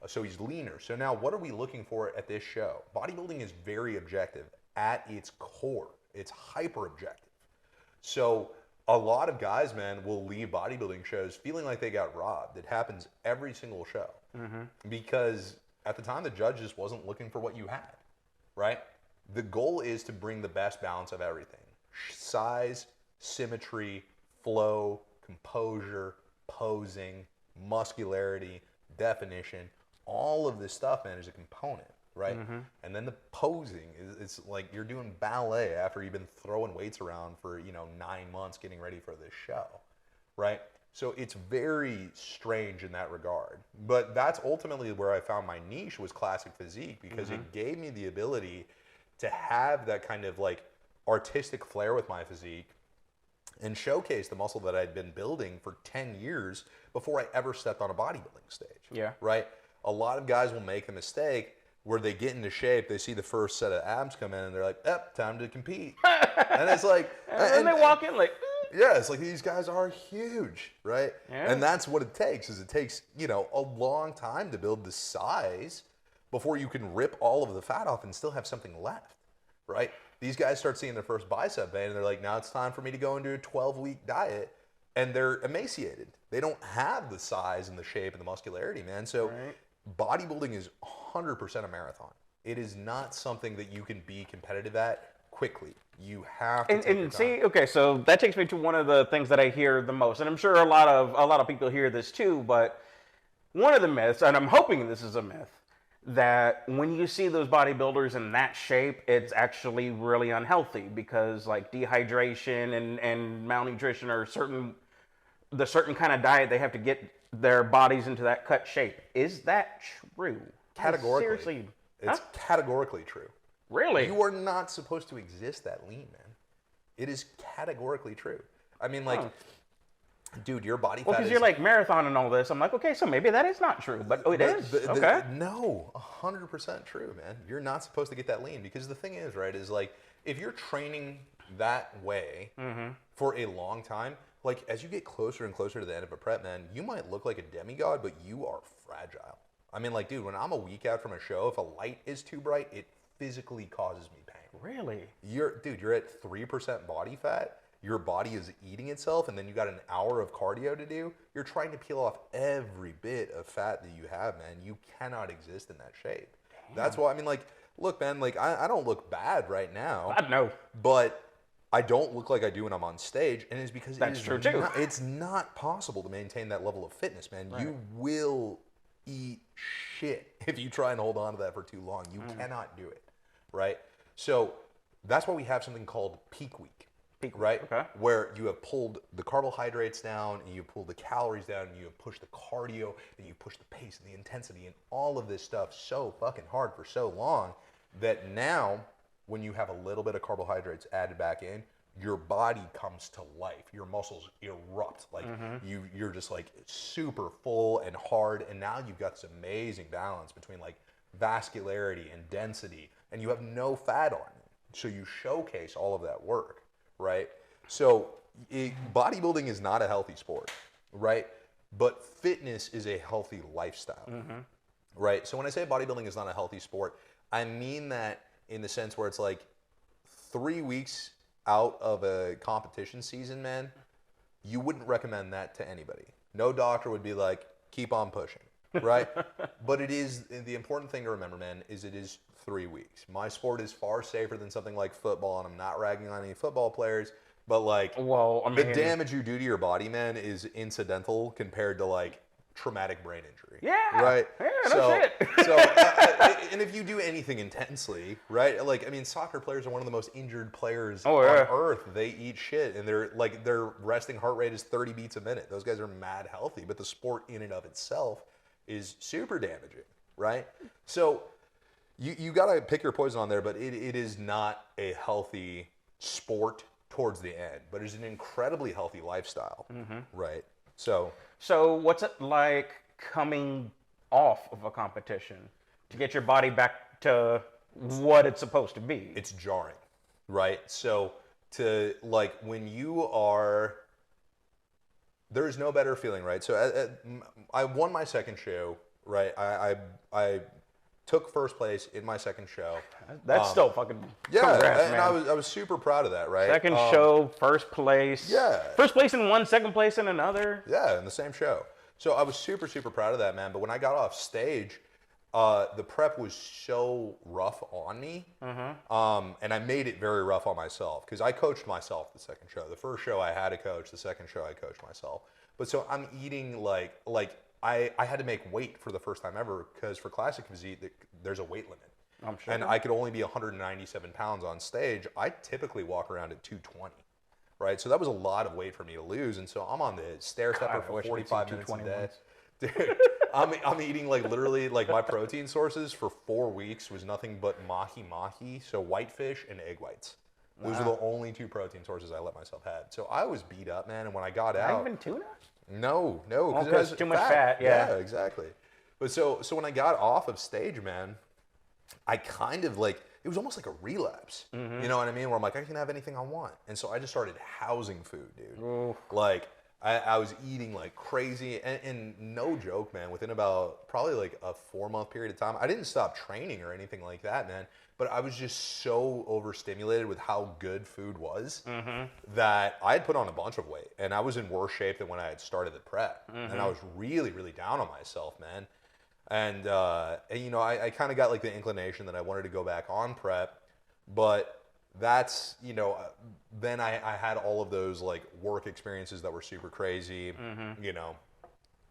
So he's leaner. So now what are we looking for at this show? Bodybuilding is very objective at its core. It's hyper objective. So a lot of guys, man, will leave bodybuilding shows feeling like they got robbed. It happens every single show. Because at the time, the judge just wasn't looking for what you had, right? The goal is to bring the best balance of everything. Size, symmetry, flow, composure, posing, muscularity, definition, all of this stuff, man, is a component, right? And then the posing it's like you're doing ballet after you've been throwing weights around for 9 months getting ready for this show, right? So it's very strange in that regard. But that's ultimately where I found my niche, was classic physique, because it gave me the ability to have that kind of like artistic flair with my physique and showcase the muscle that I'd been building for 10 years before I ever stepped on a bodybuilding stage. Yeah. Right? A lot of guys will make a mistake where they get into shape, they see the first set of abs come in, and they're like, time to compete. And it's like... and they walk in like... Yeah, it's like these guys are huge, right? Yeah. And that's what it takes, is it takes, a long time to build the size before you can rip all of the fat off and still have something left, right? These guys start seeing their first bicep vein, and they're like, now it's time for me to go into a 12-week diet, and they're emaciated. They don't have the size and the shape and the muscularity, man. So bodybuilding is 100% a marathon. It is not something that you can be competitive at quickly. You have to take your time. See, okay, so that takes me to one of the things that I hear the most, and I'm sure a lot of people hear this too, but one of the myths, and I'm hoping this is a myth, that when you see those bodybuilders in that shape, it's actually really unhealthy, because like dehydration and malnutrition, or the certain kind of diet they have to get their bodies into that cut shape. Is that true? Categorically. Seriously. It's categorically true. Really? You are not supposed to exist that lean, man. It is categorically true. I mean, like, dude, your body fat because you're like marathon and all this. I'm like, okay, so maybe that is not true, but it is. Okay. No, 100% true, man. You're not supposed to get that lean, because the thing is, right, is like, if you're training that way for a long time, like, as you get closer and closer to the end of a prep, man, you might look like a demigod, but you are fragile. I mean, like, dude, when I'm a week out from a show, if a light is too bright, it physically causes me pain. Really? You're at 3% body fat. Your body is eating itself, and then you got an hour of cardio to do. You're trying to peel off every bit of fat that you have, man. You cannot exist in that shape. Damn. That's why, I mean, like, look, man, like, I don't look bad right now. I know. But I don't look like I do when I'm on stage, and it's because That's true too. It's not possible to maintain that level of fitness, man. Right. You will eat shit if you try and hold on to that for too long. You cannot do it, right? So that's why we have something called peak week, right? Okay. Where you have pulled the carbohydrates down, and you pull the calories down, and you have pushed the cardio, and you push the pace and the intensity and all of this stuff so fucking hard for so long that now, when you have a little bit of carbohydrates added back in, your body comes to life. Your muscles erupt. Like you're just like super full and hard. And now you've got this amazing balance between like vascularity and density, and you have no fat on you. So you showcase all of that work, right? So bodybuilding is not a healthy sport, right? But fitness is a healthy lifestyle, right? So when I say bodybuilding is not a healthy sport, I mean that in the sense where it's like 3 weeks out of a competition season, man, you wouldn't recommend that to anybody. No doctor would be like, keep on pushing, right? But it is, the important thing to remember, man, is it is 3 weeks. My sport is far safer than something like football, and I'm not ragging on any football players, but like, well, I mean, the damage you do to your body, man, is incidental compared to like traumatic brain injury. Yeah. Right? Yeah, no shit. And if you do anything intensely, right? Like, I mean, soccer players are one of the most injured players on earth. They eat shit, and their resting heart rate is 30 beats a minute. Those guys are mad healthy, but the sport in and of itself is super damaging, right? So you got to pick your poison on there, but it is not a healthy sport towards the end, but it's an incredibly healthy lifestyle, right? So what's it like coming off of a competition to get your body back to what it's supposed to be? It's jarring, right? So to like when you are, there's no better feeling, right? So I won my second show right? I took first place in my second show. That's still fucking yeah, congrats, and man. I was super proud of that, right? Second show, first place. Yeah. First place in one, second place in another. Yeah, in the same show. So I was super, super proud of that, man. But when I got off stage, the prep was so rough on me. And I made it very rough on myself because I coached myself the second show. The first show I had a coach, the second show I coached myself. But so I'm eating like I had to make weight for the first time ever because for classic physique, there's a weight limit. I'm sure. And I could only be 197 pounds on stage. I typically walk around at 220, right? So that was a lot of weight for me to lose. And so I'm on the stair stepper for 45 minutes a day. Dude, I'm eating like literally like my protein sources for 4 weeks was nothing but mahi, so whitefish and egg whites. Those are the only 2 protein sources I let myself have. So I was beat up, man. And when I got out, Not even tuna? No, because it has too much fat. Yeah, exactly. But so when I got off of stage, man, I kind of like it was almost like a relapse. You know what I mean? Where I'm like, I can have anything I want, and so I just started housing food, dude. Ooh. Like I was eating like crazy, and no joke, man. Within about probably like a 4-month period of time, I didn't stop training or anything like that, man. But I was just so overstimulated with how good food was that I had put on a bunch of weight, and I was in worse shape than when I had started the prep, and I was really, really down on myself, man. And you know, I kind of got like the inclination that I wanted to go back on prep, but that's, you know, then I had all of those like work experiences that were super crazy, you know,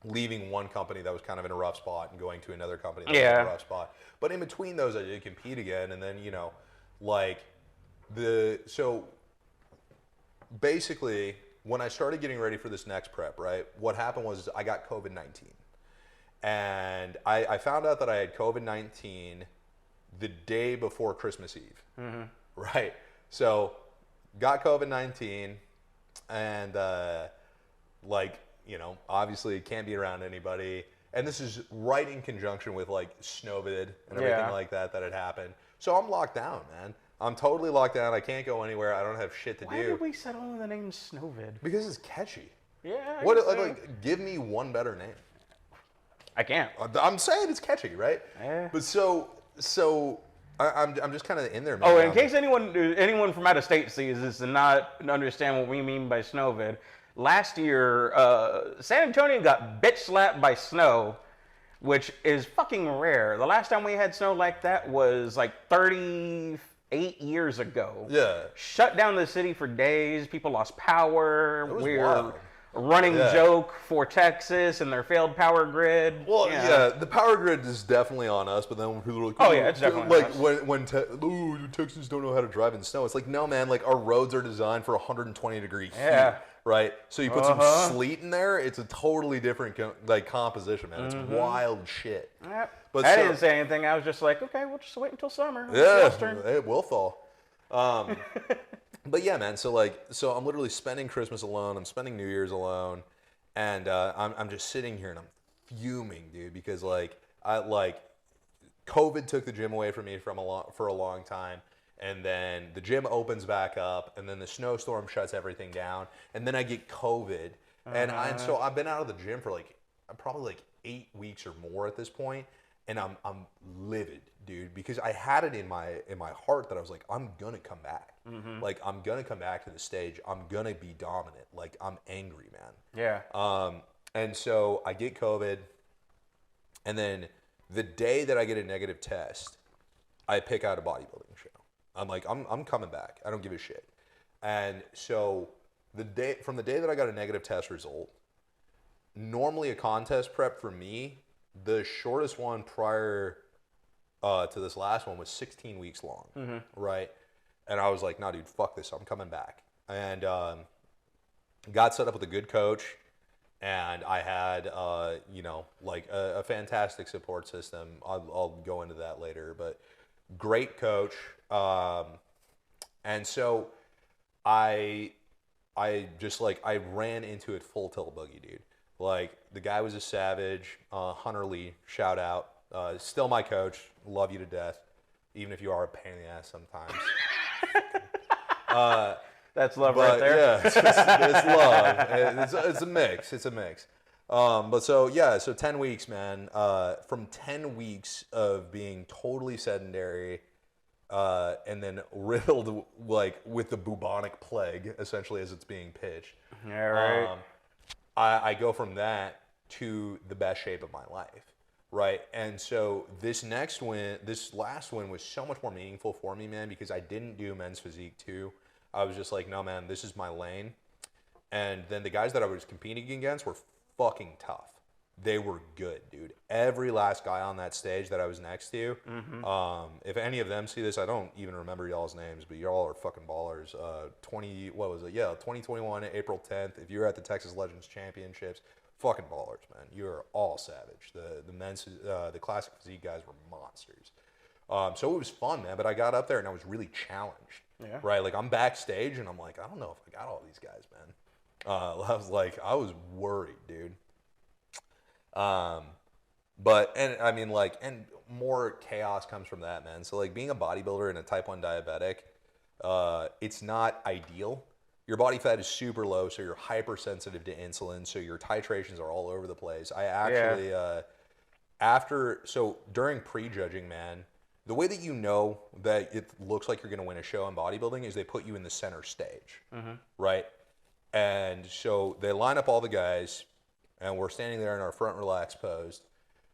leaving one company that was kind of in a rough spot and going to another company that was in a rough spot. But in between those, I did compete again. And then, you know, like so basically when I started getting ready for this next prep, right, what happened was I got COVID-19. And I found out that I had COVID-19 the day before Christmas Eve. Right. So got COVID-19 and like, you know, obviously can't be around anybody. And this is right in conjunction with like Snowvid and everything like that had happened. So I'm locked down, man. I'm totally locked down. I can't go anywhere. I don't have shit to do. Why did we settle on the name Snowvid? Because it's catchy. Yeah. Like, give me one better name. I can't. I'm saying it's catchy, right? Yeah. But so I'm just kind of in there, man. Oh, in case anyone from out of state sees this and not understand what we mean by Snowvid, last year San Antonio got bitch slapped by snow, which is fucking rare. The last time we had snow like that was like 38 years ago. Yeah. Shut down the city for days. People lost power. It was We're wild. running joke for Texas and their failed power grid. Well, yeah, the power grid is definitely on us, but then when people are like, oh yeah, it's definitely like when Texans don't know how to drive in snow, it's like, no, man, like our roads are designed for 120 degree heat, right? So you put some sleet in there, it's a totally different like composition, man. It's wild shit. Yep. But I didn't say anything. I was just like, okay, we'll just wait until summer. Yeah, it will fall. But yeah, man. So I'm literally spending Christmas alone. I'm spending New Year's alone, and I'm just sitting here and I'm fuming, dude, because COVID took the gym away from me for a long time, and then the gym opens back up, and then the snowstorm shuts everything down, and then I get COVID, and so I've been out of the gym for probably 8 weeks or more at this point, and I'm livid, dude, because I had it in my heart that I was like, I'm gonna come back. Like, I'm gonna come back to the stage. I'm gonna be dominant. Like, I'm angry, man. Yeah. And so I get COVID, and then the day that I get a negative test, I pick out a bodybuilding show. I'm like, I'm coming back. I don't give a shit. And so from the day that I got a negative test result, normally a contest prep for me, the shortest one prior to this last one was 16 weeks long, right? And I was like, nah, dude, fuck this. I'm coming back. And got set up with a good coach. And I had, a fantastic support system. I'll go into that later. But great coach. And so I ran into it full tilt boogie, dude. Like, the guy was a savage. Hunter Lee, shout out. Still my coach. Love you to death. Even if you are a pain in the ass sometimes. That's love right there. Yeah, it's love. It's a mix. But so 10 weeks, man. From 10 weeks of being totally sedentary, and then riddled like with the bubonic plague, essentially as it's being pitched. Yeah, right. I go from that to the best shape of my life, right? And so this last win was so much more meaningful for me, man, because I didn't do men's physique too. I was just like, no, man, this is my lane. And then the guys that I was competing against were fucking tough. They were good, dude. Every last guy on that stage that I was next to, if any of them see this, I don't even remember y'all's names, but y'all are fucking ballers. 2021, April 10th. If you were at the Texas Legends Championships, fucking ballers, man. You are all savage. The men's, the classic physique guys were monsters. So it was fun, man. But I got up there and I was really challenged. Yeah. Right. Like I'm backstage and I'm like, I don't know if I got all these guys, man. I was worried, dude. But more chaos comes from that, man. So like being a bodybuilder and a type 1 diabetic, it's not ideal. Your body fat is super low, so you're hypersensitive to insulin, so your titrations are all over the place. I actually, during prejudging, man, the way that you know that it looks like you're going to win a show in bodybuilding is they put you in the center stage, right? And so they line up all the guys, and we're standing there in our front relaxed pose,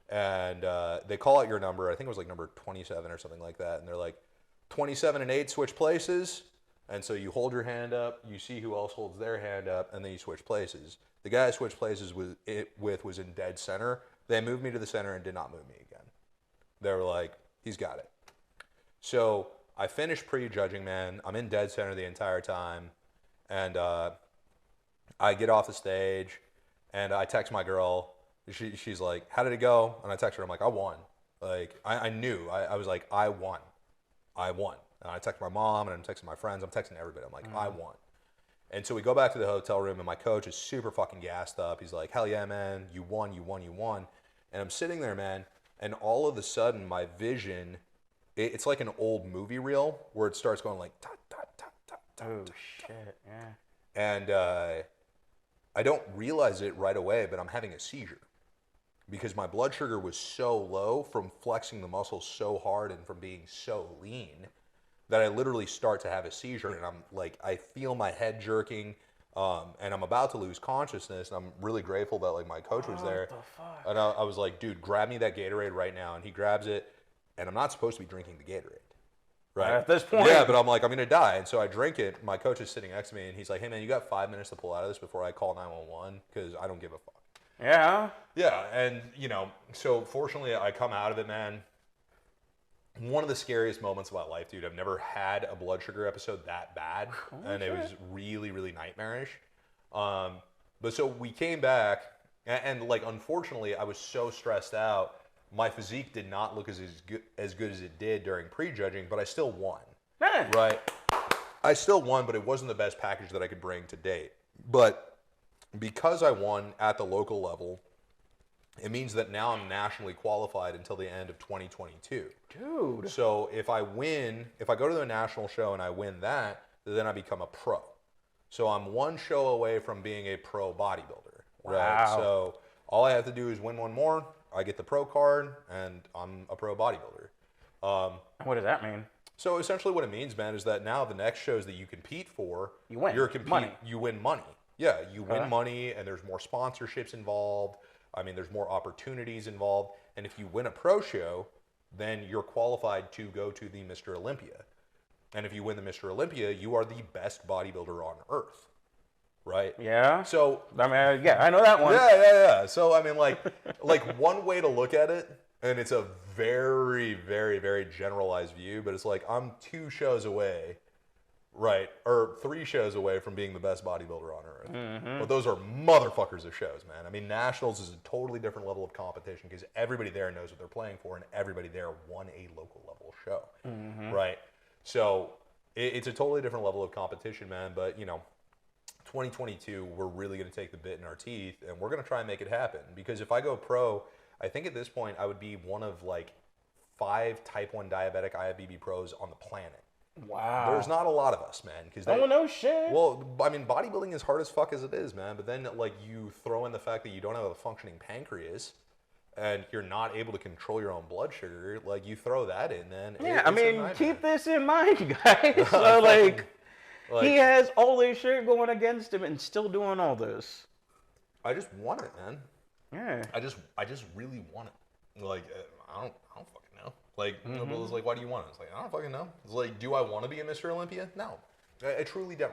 and they call out your number. I think it was like number 27 or something like that, and they're like, 27 and 8, switch places. And so you hold your hand up, you see who else holds their hand up, and then you switch places. The guy I switched places with was in dead center. They moved me to the center and did not move me again. They were like, he's got it. So I finished prejudging, man. I'm in dead center the entire time. And I get off the stage, and I text my girl. She's like, how did it go? And I text her. I'm like, I won. Like, I knew. I was like, I won. And I text my mom, and I'm texting my friends. I'm texting everybody. I'm like, I won. And so we go back to the hotel room, and my coach is super fucking gassed up. He's like, hell yeah, man. You won. And I'm sitting there, man, and all of a sudden, my vision, it's like an old movie reel where it starts going like, dot, dot, dot, dot, dot, Oh, dot, shit, yeah. and I don't realize it right away, but I'm having a seizure because my blood sugar was so low from flexing the muscles so hard and from being so lean that I literally start to have a seizure. And I'm like, I feel my head jerking, and I'm about to lose consciousness. And I'm really grateful that like my coach was there. What the fuck? And I was like, dude, grab me that Gatorade right now. And he grabs it, and I'm not supposed to be drinking the Gatorade. Right. At this point. Yeah, but I'm like, I'm going to die. And so I drink it. My coach is sitting next to me, and he's like, hey, man, you got 5 minutes to pull out of this before I call 911 because I don't give a fuck. Yeah. Yeah, and, so fortunately I come out of it, man. One of the scariest moments of my life, dude. I've never had a blood sugar episode that bad, and it was really, really nightmarish. But so we came back, and like, unfortunately, I was so stressed out. My physique did not look as good as it did during prejudging, but I still won. Yeah. Right? I still won, but it wasn't the best package that I could bring to date. But because I won at the local level, it means that now I'm nationally qualified until the end of 2022. Dude. So if I go to the national show and I win that, then I become a pro. So I'm one show away from being a pro bodybuilder. Right? Wow. So all I have to do is win one more. I get the pro card, and I'm a pro bodybuilder. What does that mean? So essentially what it means, man, is that now the next shows that you compete for, You win money. You win money. Yeah, you win money, and there's more sponsorships involved. I mean, there's more opportunities involved. And if you win a pro show, then you're qualified to go to the Mr. Olympia. And if you win the Mr. Olympia, you are the best bodybuilder on earth. Right? Yeah. So I mean, yeah, I know that one. Yeah. So I mean, like one way to look at it, and it's a very, very, very generalized view, but it's like I'm 2 shows away, right, or 3 shows away from being the best bodybuilder on earth. Mm-hmm. But those are motherfuckers of shows, man. I mean, nationals is a totally different level of competition because everybody there knows what they're playing for, and everybody there won a local level show, right? So it's a totally different level of competition, man. But 2022, we're really going to take the bit in our teeth, and we're going to try and make it happen. Because if I go pro, I think at this point I would be one of like 5 type 1 diabetic IFBB pros on the planet. Wow. There's not a lot of us, man. Oh, no shit. Well, I mean, bodybuilding is hard as fuck as it is, man. But then, like, you throw in the fact that you don't have a functioning pancreas, and you're not able to control your own blood sugar. Like, you throw that in, then yeah. I mean, keep this in mind, guys. So, like, he has all this shit going against him, and still doing all this. I just want it, man. Yeah. I just really want it. Like, I don't fucking know. Like, it's like, why do you want it? It's like, I don't fucking know. It's like, do I want to be a Mr. Olympia? No. I truly don't.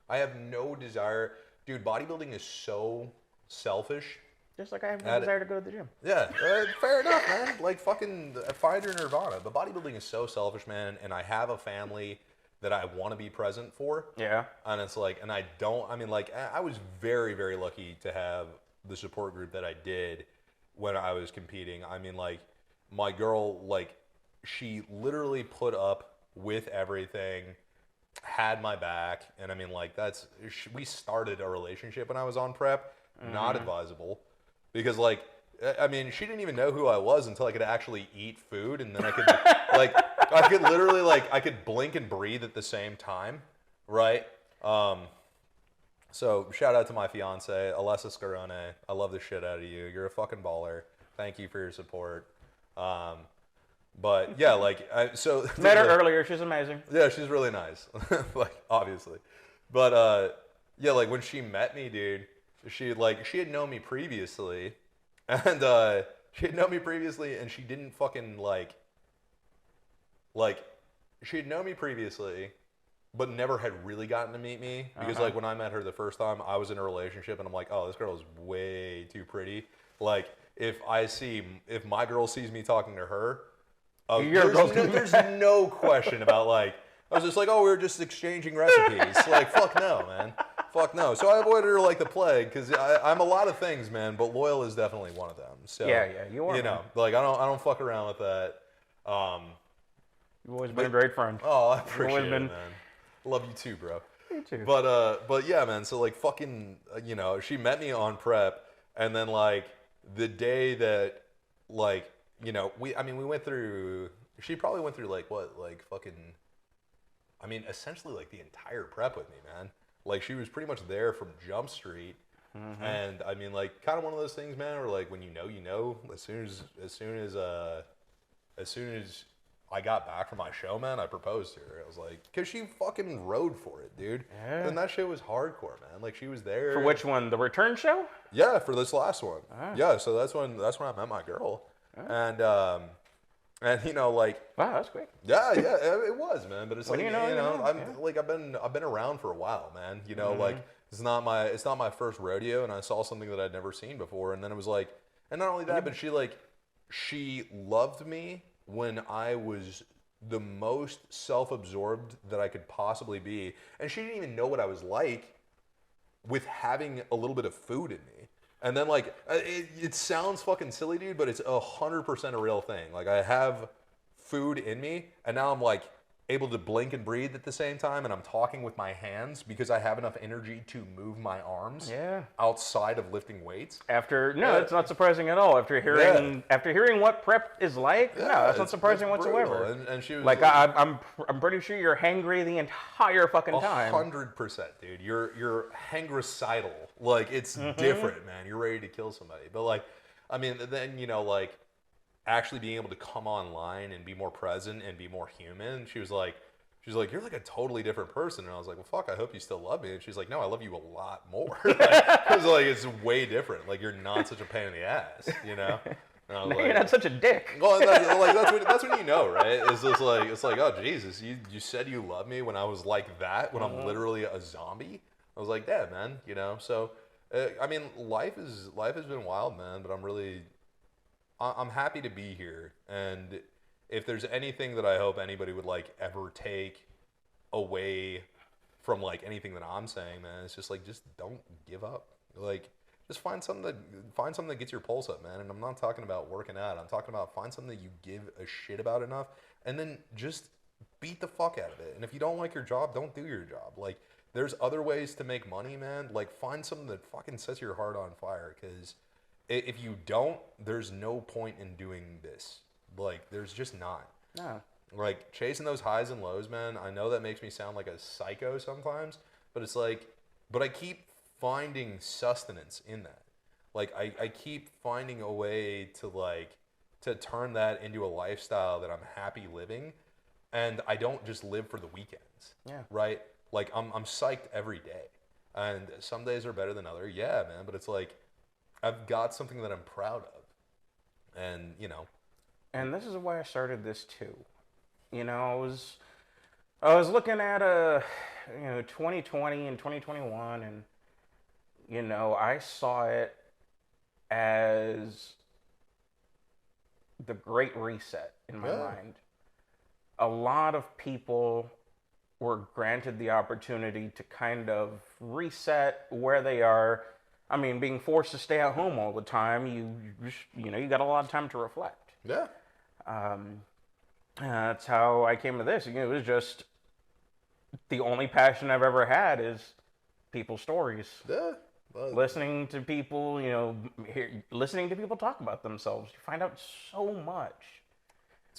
I have no desire. Dude, bodybuilding is so selfish. Just like I have no desire to go to the gym. Yeah, fair enough, man. Like, fucking find your nirvana. But bodybuilding is so selfish, man. And I have a family that I want to be present for. Yeah. And it's like, and I don't, I mean, like, I was very, very lucky to have the support group that I did when I was competing. I mean, like, my girl, like, she literally put up with everything, had my back. And I mean, like, we started a relationship when I was on prep. Not advisable. Because, like, I mean, she didn't even know who I was until I could actually eat food. And then I could, like, I could literally, like, I could blink and breathe at the same time, right? So, shout out to my fiance, Alessa Scarone. I love the shit out of you. You're a fucking baller. Thank you for your support. But, yeah, like, met her earlier. She's amazing. Yeah, she's really nice. Like, obviously. But, yeah, like, when she met me, dude, she had known me previously. And, and she didn't fucking, she had known me previously, but never had really gotten to meet me. Because, like, when I met her the first time, I was in a relationship, and I'm like, oh, this girl is way too pretty. Like, if my girl sees me talking to her, there's no question about, like, I was just like, oh, we were just exchanging recipes. Like, fuck no, man. Fuck no. So I avoided her like the plague, because I'm a lot of things, man, but loyal is definitely one of them. So, yeah, you are. You know, like, I don't fuck around with that. You've always been a great friend. Oh, I appreciate it, man. Love you too, bro. You too. But yeah, man. So, like, fucking, you know, she met me on prep, and then, like, the day that, like, you know, we went through. She probably went through, like, what, like, fucking. I mean, essentially, like, the entire prep with me, man. Like, she was pretty much there from Jump Street. And I mean, like, kind of one of those things, man, where, like, when you know, as soon as I got back from my show, man, I proposed to her. I was like, because she fucking rode for it, dude. Yeah. And that shit was hardcore, man. Like, she was there. For which one? The return show? Yeah, for this last one. Yeah, so that's when I met my girl. And you know, like, wow, that's quick. Yeah, it was, man. But it's like, I've been around for a while, man. You know, like, it's not my first rodeo, and I saw something that I'd never seen before, and then it was like, and not only that, but she loved me when I was the most self-absorbed that I could possibly be, and she didn't even know what I was like with having a little bit of food in me. And then, like, it sounds fucking silly, dude, but it's 100% a real thing. Like, I have food in me, and now I'm, like, able to blink and breathe at the same time, and I'm talking with my hands because I have enough energy to move my arms outside of lifting weights. It's not surprising at all. After hearing what prep is like, no, that's not surprising whatsoever. And she was like, I'm pretty sure you're hangry the entire fucking time. 100%, dude. You're hangricidal. Like, it's different, man. You're ready to kill somebody. But, like, I mean, then, you know, like, actually being able to come online and be more present and be more human. She's like, you're like a totally different person. And I was like, well, fuck, I hope you still love me. And she's like, no, I love you a lot more. It's way different. Like, you're not such a pain in the ass, you know? No, you're not such a dick. Well, that's when you know, right? It's like, oh, Jesus, you said you love me when I was like that, when I'm literally a zombie. I was like, yeah, man, you know? So, I mean, life has been wild, man, but I'm happy to be here, and if there's anything that I hope anybody would, like, ever take away from, like, anything that I'm saying, man, it's just like, just don't give up. Like, just find something that gets your pulse up, man. And I'm not talking about working out. I'm talking about find something that you give a shit about enough, and then just beat the fuck out of it. And if you don't like your job, don't do your job. Like, there's other ways to make money, man. Like, find something that fucking sets your heart on fire, because if you don't, there's no point in doing this. Like, there's just not. No. Like, chasing those highs and lows, man, I know that makes me sound like a psycho sometimes, but it's like, but I keep finding sustenance in that. Like, I keep finding a way to, like, to turn that into a lifestyle that I'm happy living, and I don't just live for the weekends. Yeah. Right? Like, I'm psyched every day. And some days are better than others. Yeah, man, but it's like, I've got something that I'm proud of. And, you know. And this is why I started this too. You know, I was looking at 2020 and 2021, and you know, I saw it as the Great Reset in my mind. A lot of people were granted the opportunity to kind of reset where they are. I mean, being forced to stay at home all the time, you got a lot of time to reflect. Yeah. That's how I came to this. You know, it was just the only passion I've ever had is people's stories. Yeah. Listening to people, you know, listening to people talk about themselves. You find out so much.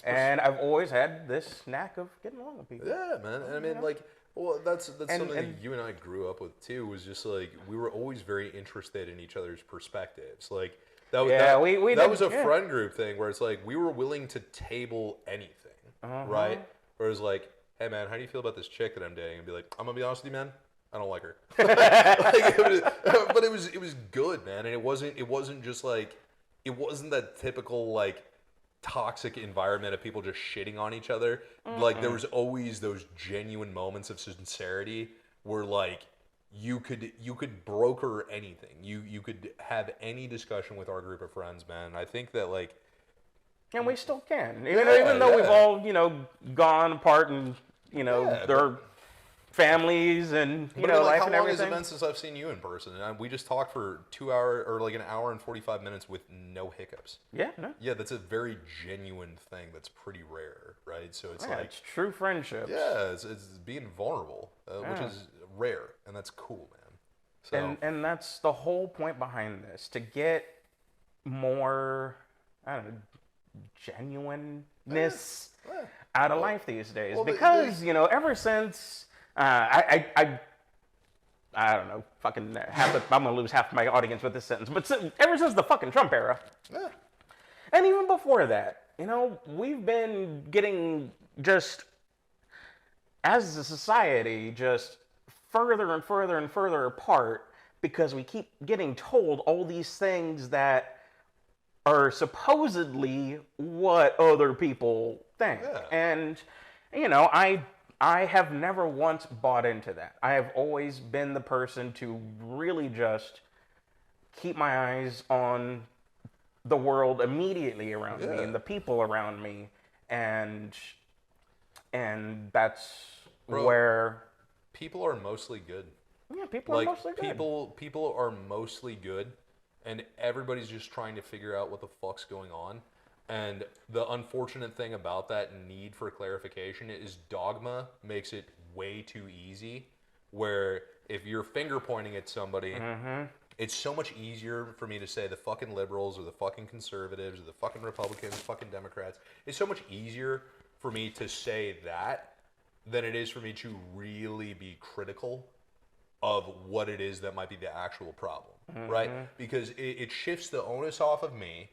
And I've always had this knack of getting along with people. Yeah, man. And I mean, like, well, that's something that you and I grew up with too. Was just like, we were always very interested in each other's perspectives. Like, that was a friend group thing where it's like we were willing to table anything, right? Where it's like, hey man, how do you feel about this chick that I'm dating? And be like, I'm gonna be honest with you, man, I don't like her. But it was good, man, and it wasn't just like, it wasn't that typical like toxic environment of people just shitting on each other. Like, there was always those genuine moments of sincerity where like you could broker anything. You could have any discussion with our group of friends, man. I think that like, and we still can, even though we've all, you know, gone apart and, you know, their families and, you know, life and everything. How long has it been since I've seen you in person? And we just talked for 2 hours or like an hour and 45 minutes with no hiccups. Yeah, no. Yeah, that's a very genuine thing. That's pretty rare, right? So it's like, it's true friendship. Yeah, it's being vulnerable, which is rare, and that's cool, man. So, and that's the whole point behind this, to get more, I don't know, genuineness out of life these days. Well, because, you know, ever since I don't know, fucking I'm gonna lose half my audience with this sentence, but ever since the fucking Trump era, and even before that, you know, we've been getting just, as a society, just further and further and further apart because we keep getting told all these things that are supposedly what other people think. Yeah. And, you know, I have never once bought into that. I have always been the person to really just keep my eyes on the world immediately around me and the people around me. And that's where... People are mostly good. Yeah, people are mostly good. People are mostly good, and everybody's just trying to figure out what the fuck's going on. And the unfortunate thing about that need for clarification is dogma makes it way too easy, where if you're finger pointing at somebody, it's so much easier for me to say the fucking liberals or the fucking conservatives or the fucking Republicans, fucking Democrats. It's so much easier for me to say that than it is for me to really be critical of what it is that might be the actual problem, right? Because it shifts the onus off of me.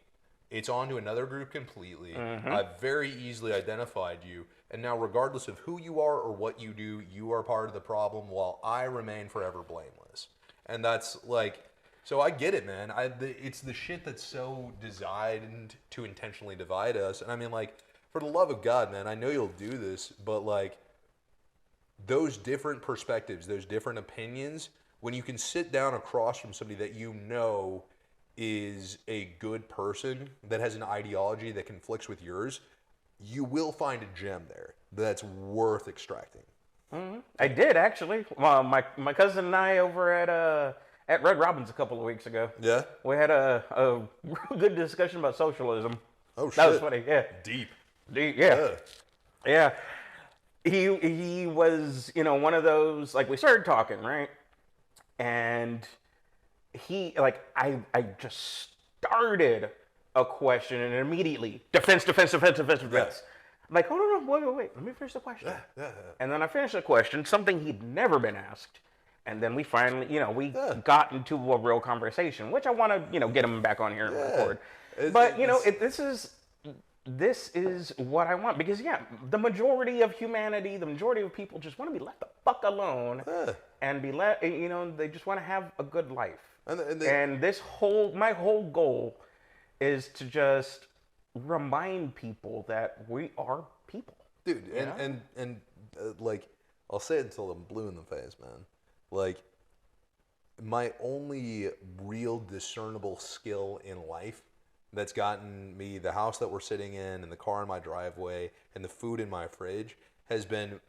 It's on to another group completely. I've very easily identified you. And now, regardless of who you are or what you do, you are part of the problem while I remain forever blameless. And that's like, so I get it, man. It's the shit that's so designed to intentionally divide us. And I mean, like, for the love of God, man, I know you'll do this, but like, those different perspectives, those different opinions, when you can sit down across from somebody that you know is a good person, that has an ideology that conflicts with yours, you will find a gem there that's worth extracting. I did, actually. Well, my cousin and I over at Red Robin's a couple of weeks ago. Yeah? We had a real good discussion about socialism. Oh, shit. That was funny, yeah. Deep, yeah. Yeah. He was, you know, one of those, like, we started talking, right? And he, like, I just started a question and immediately, defense. Yes. Like, hold on, wait. Let me finish the question. And then I finished the question, something he'd never been asked. And then we finally, we got into a real conversation, which I want to, get him back on here and record. But, this is what I want. Because, the majority of humanity, the majority of people just want to be left the fuck alone and be let, they just want to have a good life. And my whole goal is to just remind people that we are people. Dude, and like, I'll say it until I'm blue in the face, man. Like, my only real discernible skill in life that's gotten me the house that we're sitting in and the car in my driveway and the food in my fridge has been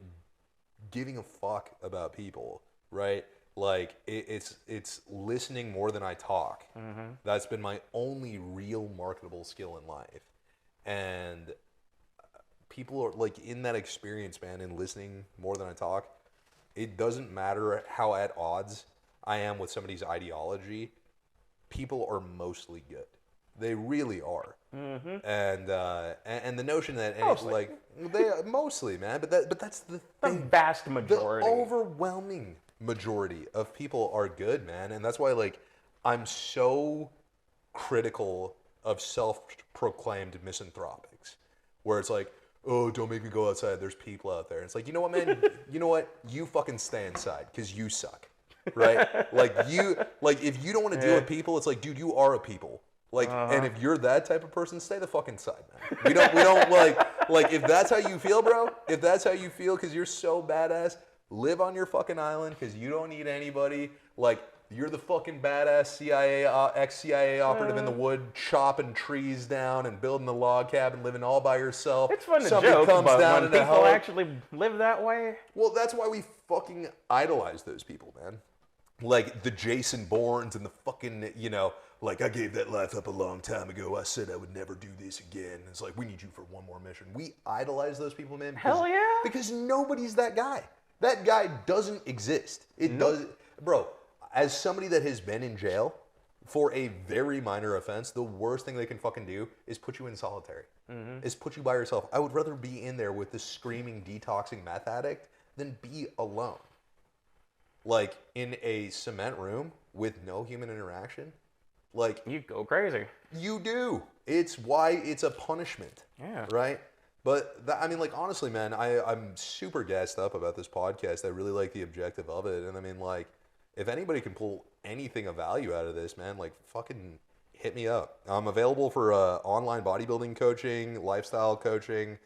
giving a fuck about people, right? Like, it's listening more than I talk. Mm-hmm. That's been my only real marketable skill in life. And people are, like, in that experience, man, in listening more than I talk, it doesn't matter how at odds I am with somebody's ideology, people are mostly good. They really are. Mm-hmm. And the notion that mostly. Like they mostly, man, but that's the thing. The vast majority. The overwhelming majority of people are good, man, and that's why, like, I'm so critical of self-proclaimed misanthropics, where it's like, oh, don't make me go outside, there's people out there. And it's like, you know what, man? You know what? You fucking stay inside, because you suck, right? Like, if you don't want to deal with people, it's like, dude, you are a people. Like, and if you're that type of person, stay the fuck inside, man. We don't like, if that's how you feel, bro, if that's how you feel because you're so badass, live on your fucking island because you don't need anybody. Like, you're the fucking badass ex-CIA operative in the wood, chopping trees down and building the log cabin, living all by yourself. It's fun to Somebody joke, comes but down when to people actually live that way... Well, that's why we fucking idolize those people, man. Like, the Jason Bournes and the fucking, like, I gave that life up a long time ago. I said I would never do this again. It's like, we need you for one more mission. We idolize those people, man. Hell yeah. Because nobody's that guy. That guy doesn't exist. It does. Bro, as somebody that has been in jail for a very minor offense, the worst thing they can fucking do is put you in solitary. Mm-hmm. Is put you by yourself. I would rather be in there with this screaming, detoxing meth addict than be alone. Like, in a cement room with no human interaction. Like, you go crazy. You do. It's why it's a punishment. Yeah. Right? But, like, honestly, man, I'm super gassed up about this podcast. I really like the objective of it. And, I mean, like, if anybody can pull anything of value out of this, man, like, fucking hit me up. I'm available for online bodybuilding coaching, lifestyle coaching.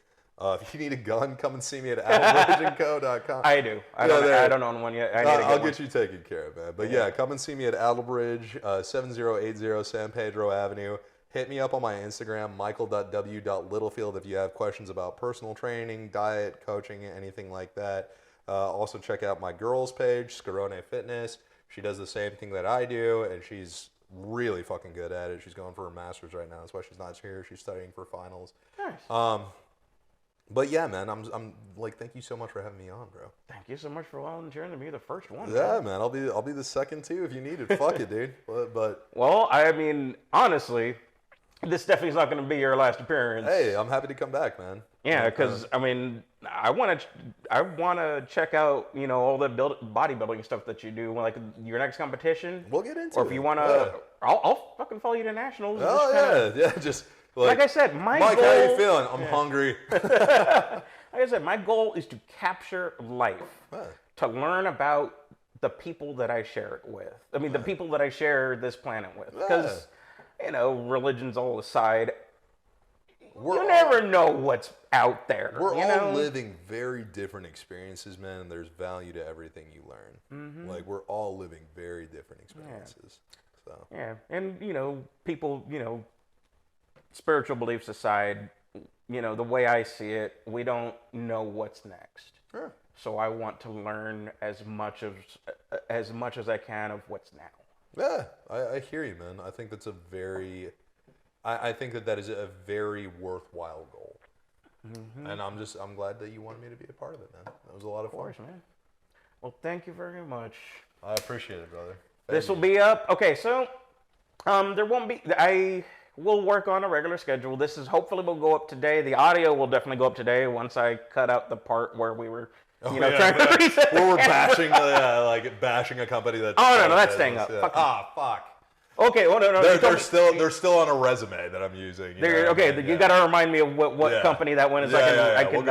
If you need a gun, come and see me at adlbridgeandco.com. I do. I don't own one yet. I'll get you taken care of, man. But yeah, come and see me at Adlbridge, 7080 San Pedro Avenue. Hit me up on my Instagram, michael.w.littlefield, if you have questions about personal training, diet, coaching, anything like that. Also check out my girls page, Scarone Fitness. She does the same thing that I do, and she's really fucking good at it. She's going for her master's right now. That's why she's not here. She's studying for finals. Nice. But yeah, man, I'm like, thank you so much for having me on, bro. Thank you so much for volunteering to be the first one. Yeah, man, I'll be the second too if you need it. Fuck it, dude. But well, I mean, honestly, this definitely is not going to be your last appearance. Hey, I'm happy to come back, man. Yeah, because I mean, I want to check out all the bodybuilding stuff that you do, like your next competition. We'll get into it. Or if you want to, I'll fucking follow you to nationals. Oh yeah, just. Like I said, Mike, how are you feeling? I'm hungry. Like I said, my goal is to capture life, to learn about the people that I share it with. I mean, the people that I share this planet with. Because, religions all aside, you never know what's out there. We're all living very different experiences, man, and there's value to everything you learn. Mm-hmm. Like, we're all living very different experiences. Yeah. So. Yeah, and, people, spiritual beliefs aside, the way I see it, we don't know what's next. Sure. So I want to learn as much as I can of what's now. Yeah, I hear you, man. I think that's I think that is a very worthwhile goal. Mm-hmm. And I'm glad that you wanted me to be a part of it, man. That was a lot of fun. Of course, man. Well, thank you very much. I appreciate it, brother. This will be up. Okay, so there won't be we'll work on a regular schedule. This is hopefully will go up today. The audio will definitely go up today once I cut out the part where we were, trying to reset. Where we're bashing, bashing a company that. Oh no, that's staying up. Yeah. Fuck. Fuck. Okay, well no, They're still on a resume that I'm using. You got to remind me of what company that one is. I can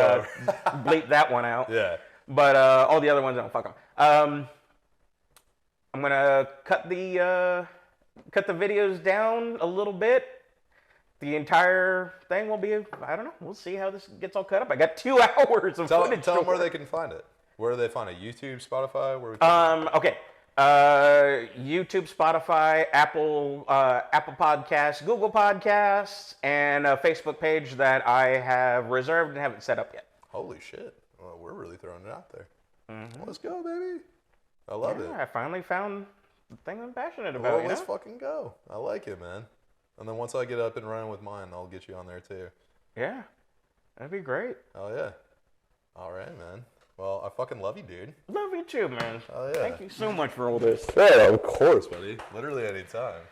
bleep that one out. Yeah. But all the other ones, don't fuck them. I'm gonna cut the videos down a little bit. The entire thing will be, I don't know. We'll see how this gets all cut up. I got 2 hours of footage. Tell them where they can find it. Where do they find it? YouTube, Spotify? Okay. YouTube, Spotify, Apple Podcasts, Google Podcasts, and a Facebook page that I have reserved and haven't set up yet. Holy shit. Well, we're really throwing it out there. Mm-hmm. Let's go, baby. I love it. I finally found the thing I'm passionate about. Well, let's fucking go. I like it, man. And then once I get up and running with mine, I'll get you on there too. Yeah. That'd be great. Oh, yeah. All right, man. Well, I fucking love you, dude. Love you too, man. Oh, yeah. Thank you so much for all this. Yeah, of course, buddy. Literally any time.